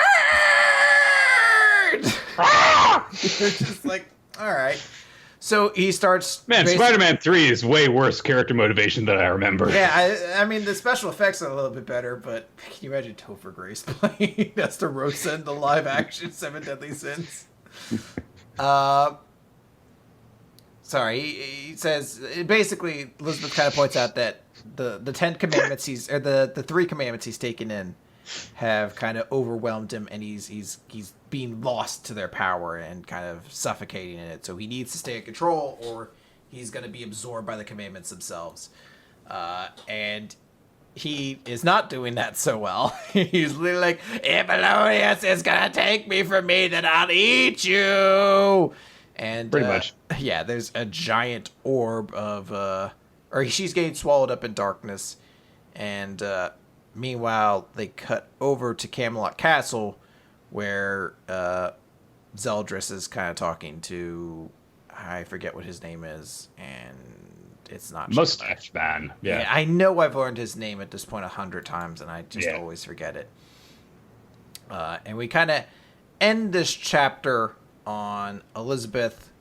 They're just like, all right. So he starts. Man, Spider-Man 3 is way worse character motivation than I remember. Yeah, I mean the special effects are a little bit better, but can you imagine Topher Grace playing Estarossa in the live-action Seven Deadly Sins? Sorry, he says basically Elizabeth kind of points out that the 10 commandments the 3 commandments he's taken in have kind of overwhelmed him, and he's being lost to their power and kind of suffocating in it. So he needs to stay in control, or he's going to be absorbed by the commandments themselves. And he is not doing that so well. He's literally like, if Melodious is going to take me from me, then I'll eat you. And pretty much. Yeah, there's a giant orb of, or she's getting swallowed up in darkness. And meanwhile, they cut over to Camelot Castle, where Zeldris is kind of talking to, I forget what his name is, and it's not Mustache Man. Yeah, I know I've learned his name at this point 100 times, and I just always forget it. And we kind of end this chapter on Elizabeth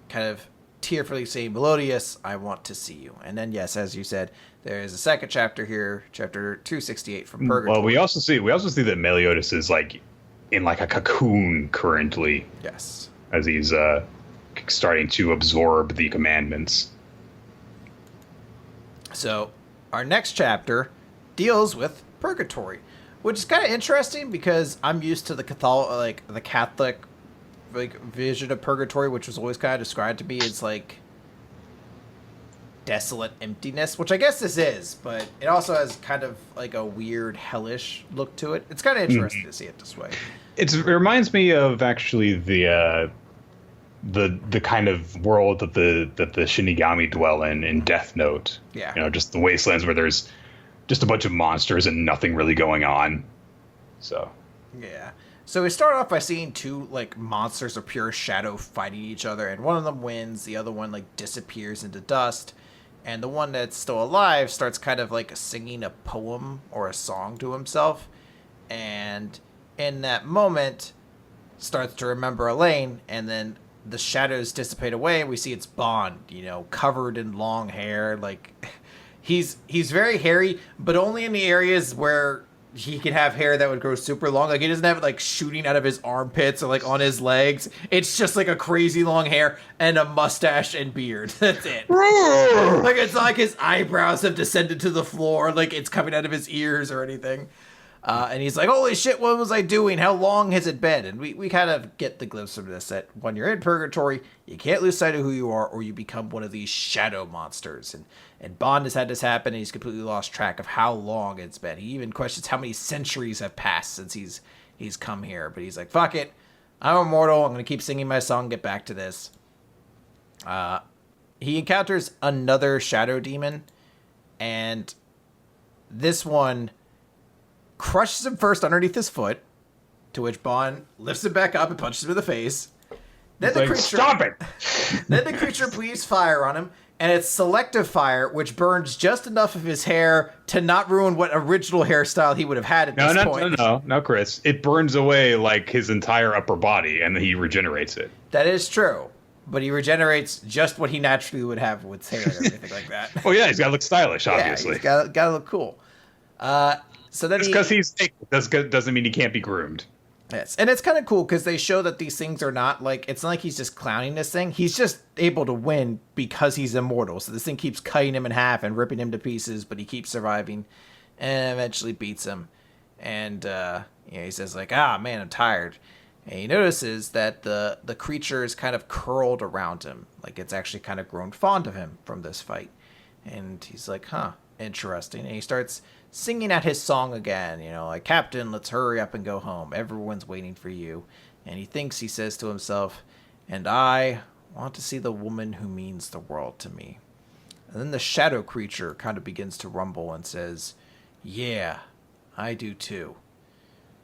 kind of tearfully saying, Melodious, I want to see you. And then, yes, as you said, there is a second chapter here, chapter 268 from Purgatory. Well, we also see that Meliodas is like in like a cocoon currently. Yes. As he's starting to absorb the commandments. So our next chapter deals with Purgatory, which is kind of interesting because I'm used to the Catholic vision of Purgatory, which was always kind of described to me as like desolate emptiness, which I guess this is, but it also has kind of like a weird hellish look to it. It's kind of interesting to see it this way. It reminds me of actually the kind of world that the Shinigami dwell in Death Note. Yeah. You know, just the wastelands where there's just a bunch of monsters and nothing really going on. So. Yeah. So we start off by seeing 2 like monsters of pure shadow fighting each other, and one of them wins, the other one like disappears into dust, and the one that's still alive starts kind of like singing a poem or a song to himself, and in that moment starts to remember Elaine, and then the shadows dissipate away, and we see it's Bond, you know, covered in long hair. Like he's very hairy, but only in the areas where he could have hair that would grow super long. Like he doesn't have it like shooting out of his armpits or like on his legs. It's just like a crazy long hair and a mustache and beard. That's it. Like it's not like his eyebrows have descended to the floor, like it's coming out of his ears or anything. And he's like, holy shit, what was I doing? How long has it been? And we kind of get the glimpse of this, that when you're in Purgatory, you can't lose sight of who you are, or you become one of these shadow monsters. And Bond has had this happen, and he's completely lost track of how long it's been. He even questions how many centuries have passed since he's come here. But he's like, fuck it. I'm immortal. I'm going to keep singing my song, get back to this. He encounters another shadow demon, and this one crushes him first underneath his foot, to which Bond lifts him back up and punches him in the face. Then the creature, stop it! Then the creature breathes fire on him, and it's selective fire, which burns just enough of his hair to not ruin what original hairstyle he would have had at this point. No, Chris. It burns away like his entire upper body, and then he regenerates it. That is true. But he regenerates just what he naturally would have with hair and everything like that. Oh yeah, he's got to look stylish, obviously. Yeah, he's got to look cool. So then because he's naked doesn't mean he can't be groomed. Yes, and it's kind of cool because they show that these things are not like, it's not like he's just clowning this thing. He's just able to win because he's immortal. So this thing keeps cutting him in half and ripping him to pieces, but he keeps surviving and eventually beats him. And he says like, man, I'm tired. And he notices that the creature is kind of curled around him, like it's actually kind of grown fond of him from this fight. And he's like, interesting. And he starts singing out his song again, like, Captain, let's hurry up and go home. Everyone's waiting for you. And he says to himself, and I want to see the woman who means the world to me. And then the shadow creature kind of begins to rumble and says, yeah, I do too.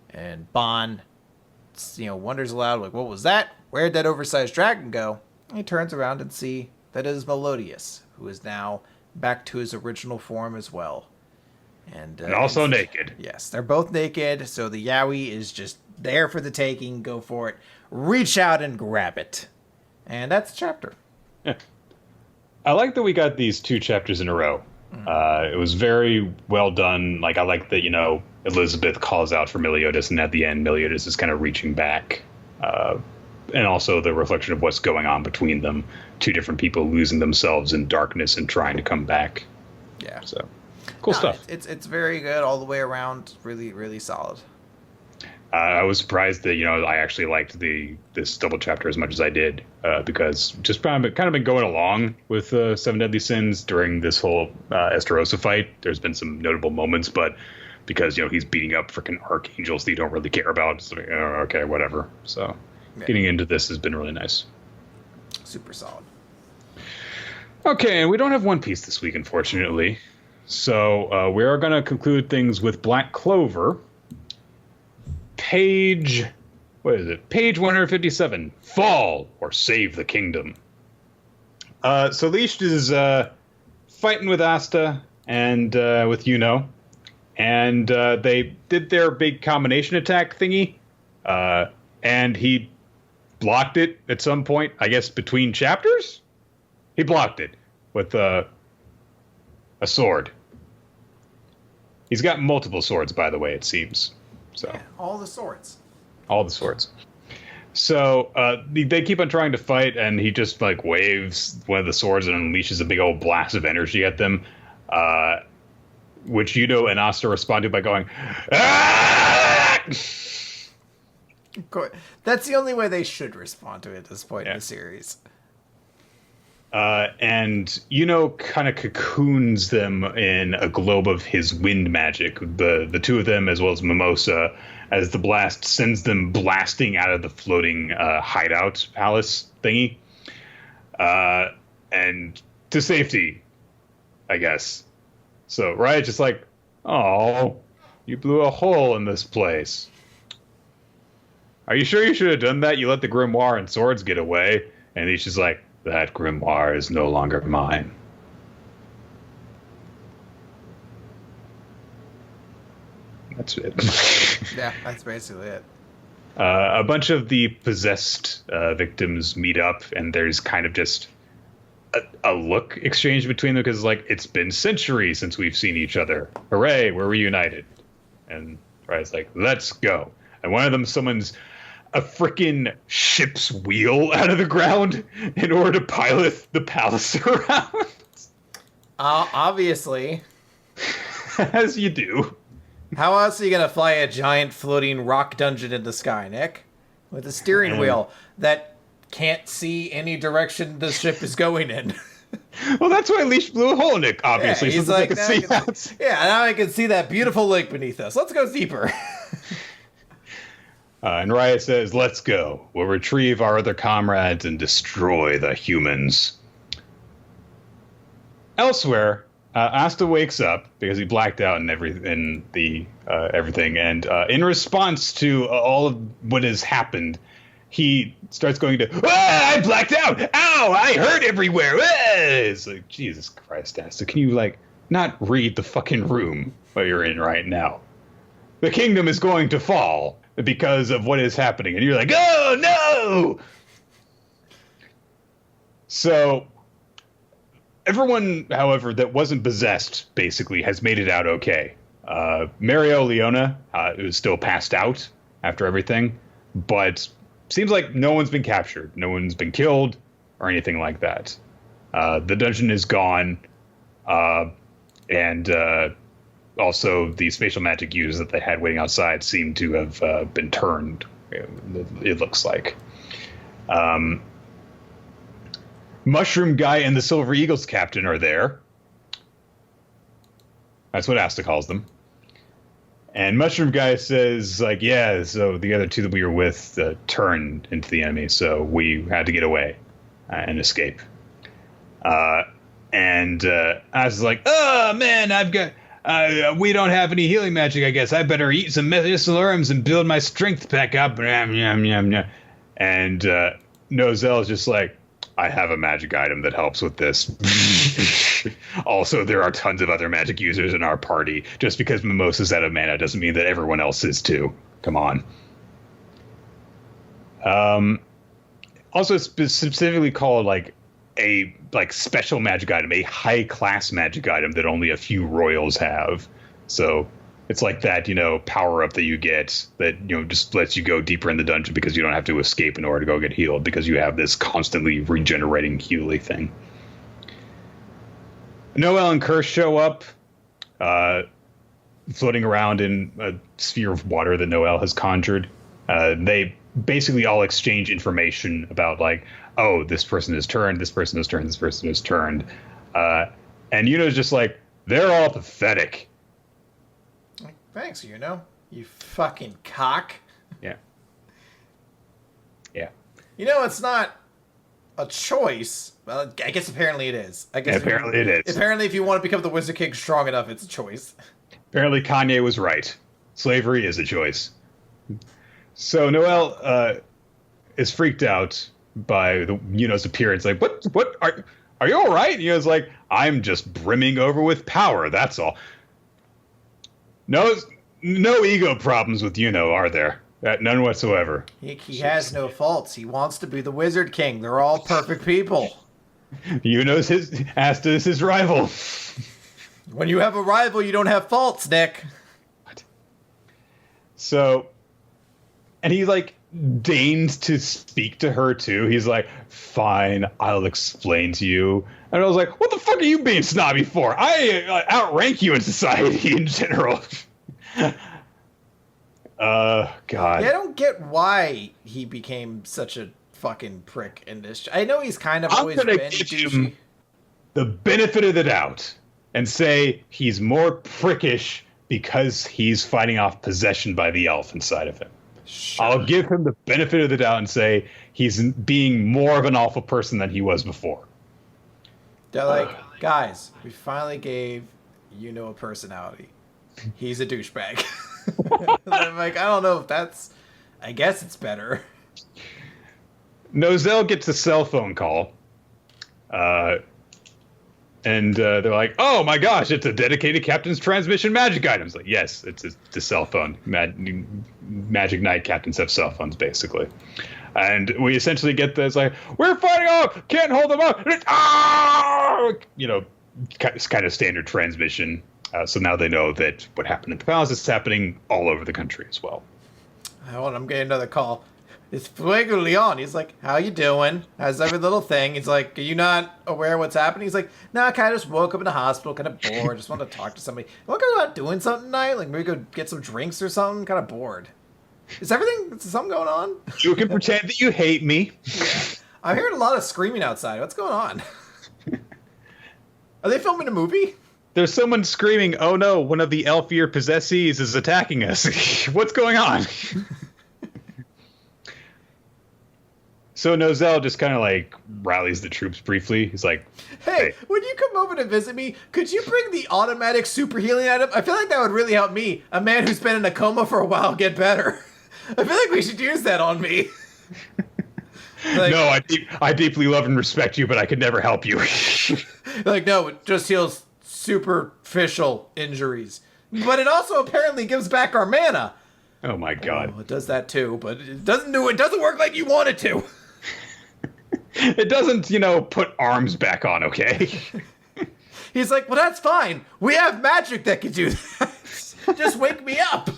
And Bond, wonders aloud, like, what was that? Where'd that oversized dragon go? And he turns around and see that it is Melodious, who is now back to his original form as well. And also naked. Yes, they're both naked, so the yaoi is just there for the taking. Go for it. Reach out and grab it. And that's the chapter. Yeah. I like that we got these 2 chapters in a row. Mm-hmm. It was very well done. Like, I like that, Elizabeth calls out for Meliodas, and at the end, Meliodas is kind of reaching back. And also the reflection of what's going on between them. 2 different people losing themselves in darkness and trying to come back. Yeah. So, cool stuff. It's very good all the way around. Really, really solid. I was surprised that, I actually liked this double chapter as much as I did, because just kind of been going along with 7 Deadly Sins during this whole Esterosa fight. There's been some notable moments, but because, he's beating up freaking archangels that you don't really care about, it's like, okay, whatever. So getting into this has been really nice. Super solid. Okay, and we don't have One Piece this week, unfortunately. So we are going to conclude things with Black Clover. Page 157. Fall or save the kingdom. So Leash is fighting with Asta and with Yuno. And they did their big combination attack thingy. And he blocked it at some point, I guess, between chapters? He blocked it with a sword. He's got multiple swords, by the way, it seems. So yeah, all the swords. All the swords. So they keep on trying to fight, and he just like waves one of the swords and unleashes a big old blast of energy at them, which Yuno and Asta respond to by going, "Ah!" That's the only way they should respond to it at this point in the series. And Yuno kind of cocoons them in a globe of his wind magic, the 2 of them as well as Mimosa, as the blast sends them blasting out of the floating hideout palace thingy. And to safety, I guess. So Riot's just like, oh, you blew a hole in this place. Are you sure you should have done that? You let the grimoire and swords get away. And he's just like, that grimoire is no longer mine. That's it. Yeah, that's basically it. A bunch of the possessed victims meet up, and there's kind of just a look exchange between them, because like, it's been centuries since we've seen each other. Hooray, we're reunited. And Riot's like, let's go. And one of them summons a freaking ship's wheel out of the ground in order to pilot the palace around. Obviously. As you do. How else are you gonna fly a giant floating rock dungeon in the sky, Nick? With a steering wheel that can't see any direction the ship is going in. Well, that's why Leash blew a hole, Nick, obviously. Yeah, he's so like, now I can see that beautiful lake beneath us. Let's go deeper. And Raya says, let's go. We'll retrieve our other comrades and destroy the humans. Elsewhere, Asta wakes up because he blacked out and everything. And in response to all of what has happened, he starts going to, I blacked out! Ow! I hurt everywhere! It's like, Jesus Christ, Asta, can you, not read the fucking room that you're in right now? The kingdom is going to fall because of what is happening. And you're like, oh, no! So, everyone, however, that wasn't possessed, basically, has made it out okay. Mario Leona is still passed out after everything, but seems like no one's been captured. No one's been killed or anything like that. The dungeon is gone, and also the spatial magic users that they had waiting outside seem to have been turned, it looks like. Mushroom Guy and the Silver Eagles captain are there. That's what Asta calls them. And Mushroom Guy says, yeah, so the other two that we were with turned into the enemy, so we had to get away and escape. And Asta's like, oh, man, we don't have any healing magic, I guess. I better eat some medicinal herbs and build my strength back up. And Nozelle's just like, I have a magic item that helps with this. Also, there are tons of other magic users in our party. Just because Mimosa's out of mana doesn't mean that everyone else is too. Come on. Also specifically called a special magic item, a high class magic item that only a few royals have. So it's like that, power up that you get that, just lets you go deeper in the dungeon because you don't have to escape in order to go get healed because you have this constantly regenerating healy thing. Noelle and Kirsch show up, floating around in a sphere of water that Noelle has conjured. They basically all exchange information about oh, this person has turned, this person has turned, this person has turned. And Yuno's just like, they're all pathetic. Thanks, you fucking cock. Yeah. Yeah. It's not a choice. Well, I guess apparently it is. Apparently it is. Apparently, if you want to become the Wizard King strong enough, it's a choice. Apparently Kanye was right. Slavery is a choice. So Noelle is freaked out by Yuno's appearance. Like, what are you all right? Yuno's like, I'm just brimming over with power. That's all. No ego problems with Yuno, are there? None whatsoever. He has no faults. He wants to be the Wizard King. They're all perfect people. Yuno's Asta is his rival. When you have a rival, you don't have faults, Nick. What? So, and he deigns to speak to her too. He's like, fine, I'll explain to you. And I was like, what the fuck are you being snobby for? I outrank you in society in general. God. Yeah, I don't get why he became such a fucking prick in this. I know he's kind of always been give him the benefit of the doubt and say he's more prickish because he's fighting off possession by the elf inside of him. Sure. I'll give him the benefit of the doubt and say he's being more of an awful person than he was before. They're like, guys, we finally gave a personality. He's a douchebag. I'm like, I don't know if that's... I guess it's better. Nozelle gets a cell phone call. And they're like, oh my gosh, it's a dedicated captain's transmission magic items. Like, yes, it's a cell phone. Magic Knight captains have cell phones, basically. And we essentially get this, we're fighting off, can't hold them up. It's kind of standard transmission. So now they know that what happened at the palace is happening all over the country as well. Hold on, I'm getting another call. It's Fuego Leon. He's like, how you doing? How's every little thing? He's like, are you not aware of what's happening? He's like, no, I kind of just woke up in the hospital, kind of bored. Just want to talk to somebody. Want to go out doing something tonight? Like maybe go get some drinks or something? Kind of bored. Is something going on? You can pretend that you hate me. Yeah. I'm hearing a lot of screaming outside. What's going on? Are they filming a movie? There's someone screaming, oh no, one of the elfier possessees is attacking us. What's going on? So Nozel just kind of like rallies the troops briefly. He's like, hey, when you come over to visit me, could you bring the automatic super healing item? I feel like that would really help me, a man who's been in a coma for a while, get better. I feel like we should use that on me. Like, no, I deeply love and respect you, but I could never help you. Like, no, it just heals superficial injuries. But it also apparently gives back our mana. Oh my god. Oh, it does that too, but it doesn't work like you want it to. It doesn't, put arms back on, okay? He's like, well, that's fine. We have magic that can do that. Just wake me up.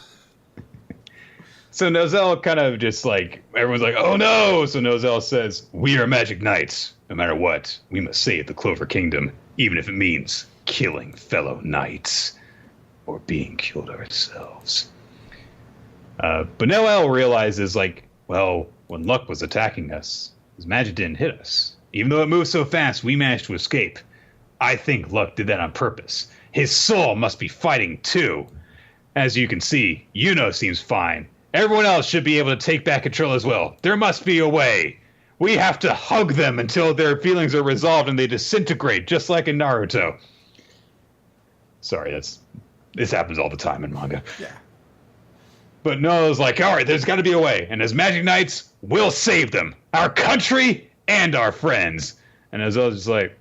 So Nozel kind of just like, everyone's like, oh no! So Nozel says, we are magic knights. No matter what, we must save the Clover Kingdom, even if it means killing fellow knights. Or being killed ourselves. But Noel realizes, like, well, when luck was attacking us, his magic didn't hit us. Even though it moved so fast, we managed to escape. I think luck did that on purpose. His soul must be fighting too. As you can see, Yuno seems fine. Everyone else should be able to take back control as well. There must be a way. We have to hug them until their feelings are resolved and they disintegrate, just like in Naruto. Sorry, this happens all the time in manga. Yeah. But Noah's like, all right, there's got to be a way. And as Magic Knights, we'll save them. Our country and our friends. And as I was just like,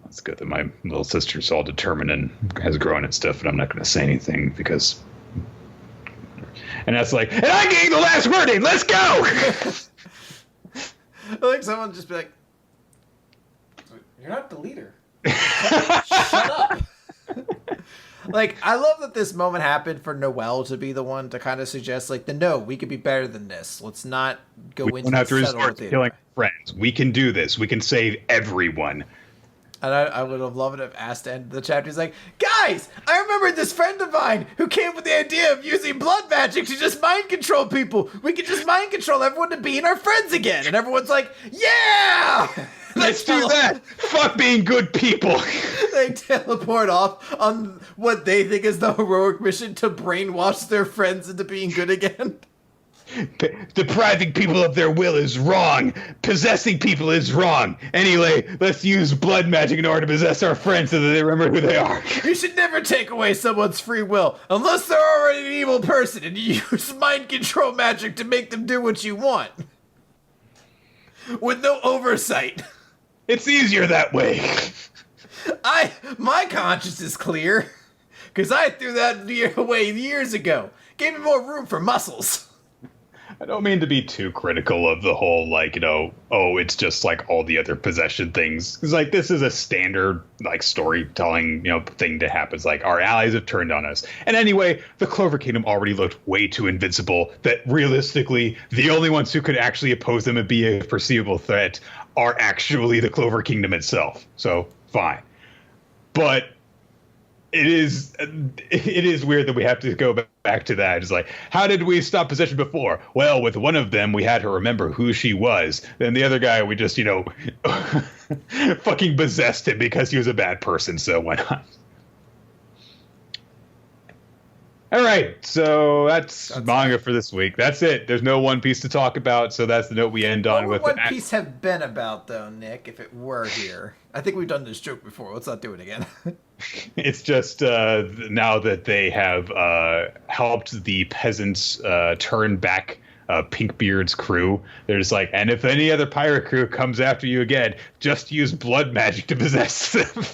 it's good that my little sister's all determined and has grown and stuff, but I'm not going to say anything because... And that's like, and I'm getting the last word in. Let's go! I think someone just be like, you're not the leader. Shut up. Like, I love that this moment happened for Noelle to be the one to kind of suggest, like, no, we could be better than this. Let's not go into don't have to resort to killing friends. We can do this. We can save everyone. And I would have loved it if asked to end the chapter. He's like, guys, I remember this friend of mine who came up with the idea of using blood magic to just mind control people. We could just mind control everyone to being our friends again. And everyone's like, yeah! Let's do that. Fuck being good people. They teleport off on what they think is the heroic mission to brainwash their friends into being good again. Depriving people of their will is wrong. Possessing people is wrong. Anyway, let's use blood magic in order to possess our friends so that they remember who they are. You should never take away someone's free will unless they're already an evil person and you use mind control magic to make them do what you want. With no oversight. It's easier that way. My conscience is clear. Because I threw that away years ago. Gave me more room for muscles. I don't mean to be too critical of the whole, like, it's just like all the other possession things. It's like, this is a standard, like, storytelling, thing that happens. Like, our allies have turned on us. And anyway, the Clover Kingdom already looked way too invincible that realistically, the only ones who could actually oppose them and be a perceivable threat are actually the Clover Kingdom itself. So, fine. But it is weird that we have to go back to that. It's like, how did we stop possession before? Well, with one of them, we had to remember who she was. Then the other guy, we just, fucking possessed him because he was a bad person. So why not? All right, so that's manga for this week. That's it. There's no One Piece to talk about, so that's the note we end on with. What would One Piece have been about, though, Nick, if it were here? I think we've done this joke before. Let's not do it again. It's just now that they have helped the peasants turn back Pinkbeard's crew, they're just like, and if any other pirate crew comes after you again, just use blood magic to possess them.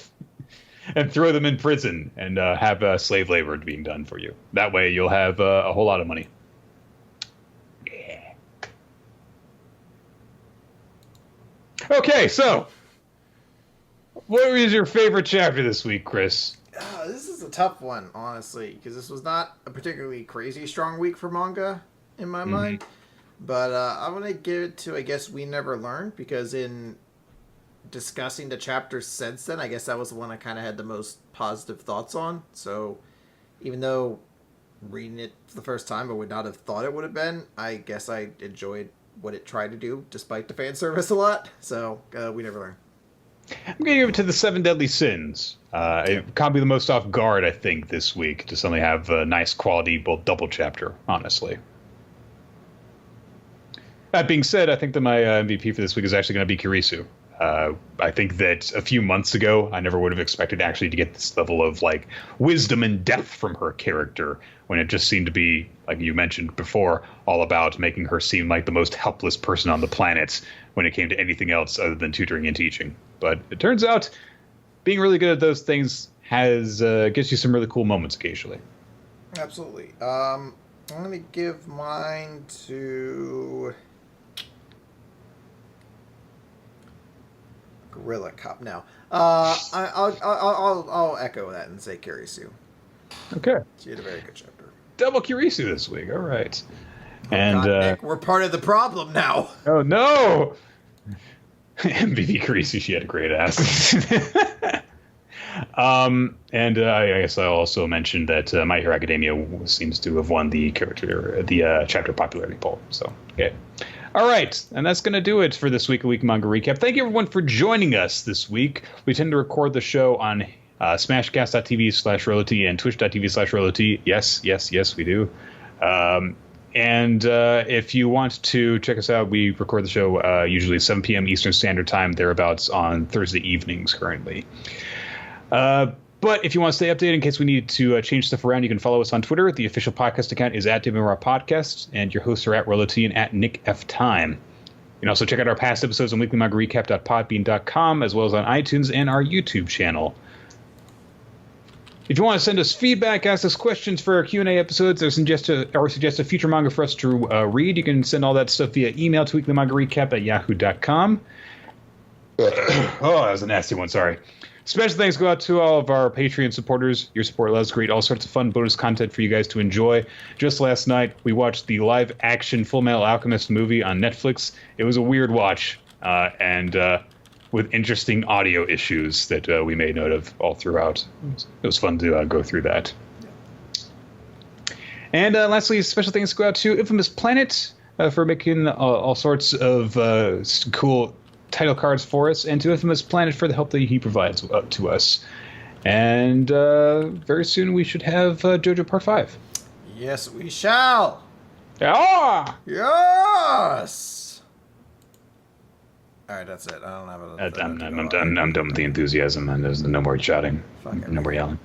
And throw them in prison and have slave labor being done for you. That way you'll have a whole lot of money. Yeah. Okay, so what was your favorite chapter this week, Chris? This is a tough one, honestly, because this was not a particularly crazy strong week for manga in my mind. But I'm going to give it to, I guess, We Never Learn, because in discussing the chapters since then, I guess that was the one I kind of had the most positive thoughts on. So even though reading it for the first time I would not have thought it would have been, I guess I enjoyed what it tried to do, despite the fan service a lot. So We Never Learn. I'm going to give it to the Seven Deadly Sins. It caught me the most off guard, I think, this week to suddenly have a nice quality double chapter, honestly. That being said, I think that my MVP for this week is actually going to be Kurisu. I think that a few months ago, I never would have expected actually to get this level of like wisdom and depth from her character, when it just seemed to be, like you mentioned before, all about making her seem like the most helpless person on the planet when it came to anything else other than tutoring and teaching. But it turns out being really good at those things gets you some really cool moments occasionally. Absolutely. I'm going to give mine to Gorilla Cop. Now, I'll echo that and say Kurisu. Okay. She had a very good chapter. Double Kurisu this week. All right. Oh, and God, Nick, we're part of the problem now. Oh no. MVP Kurisu, she had a great ass. And I guess I'll also mention that My Hero Academia seems to have won the chapter popularity poll. So, yeah. All right, and that's going to do it for this Week of Week Manga Recap. Thank you, everyone, for joining us this week. We tend to record the show on smashcast.tv/Rolot and twitch.tv/Rolot. Yes, we do. And if you want to check us out, we record the show usually 7 p.m. Eastern Standard Time, thereabouts, on Thursday evenings currently. But if you want to stay updated in case we need to change stuff around, you can follow us on Twitter. The official podcast account is @DMRPodcast, and your hosts are @Rolot and @NickFTime. You can also check out our past episodes on weeklymangarecap.podbean.com, as well as on iTunes and our YouTube channel. If you want to send us feedback, ask us questions for our Q&A episodes, or suggest a future manga for us to read, you can send all that stuff via email to weeklymangarecap@yahoo.com. Oh, that was a nasty one, sorry. Special thanks go out to all of our Patreon supporters. Your support allows us to create all sorts of fun bonus content for you guys to enjoy. Just last night, we watched the live-action Full Metal Alchemist movie on Netflix. It was a weird watch, and with interesting audio issues that we made note of all throughout. It was fun to go through that. And lastly, special thanks go out to Infamous Planet for making all sorts of cool title cards for us, and to Infamous Planet for the help that he provides to us. And very soon we should have JoJo Part 5. Yes, we shall. Ah! Yes! Alright, that's it. I don't have another. I'm done with the enthusiasm, and there's no more shouting. No more yelling.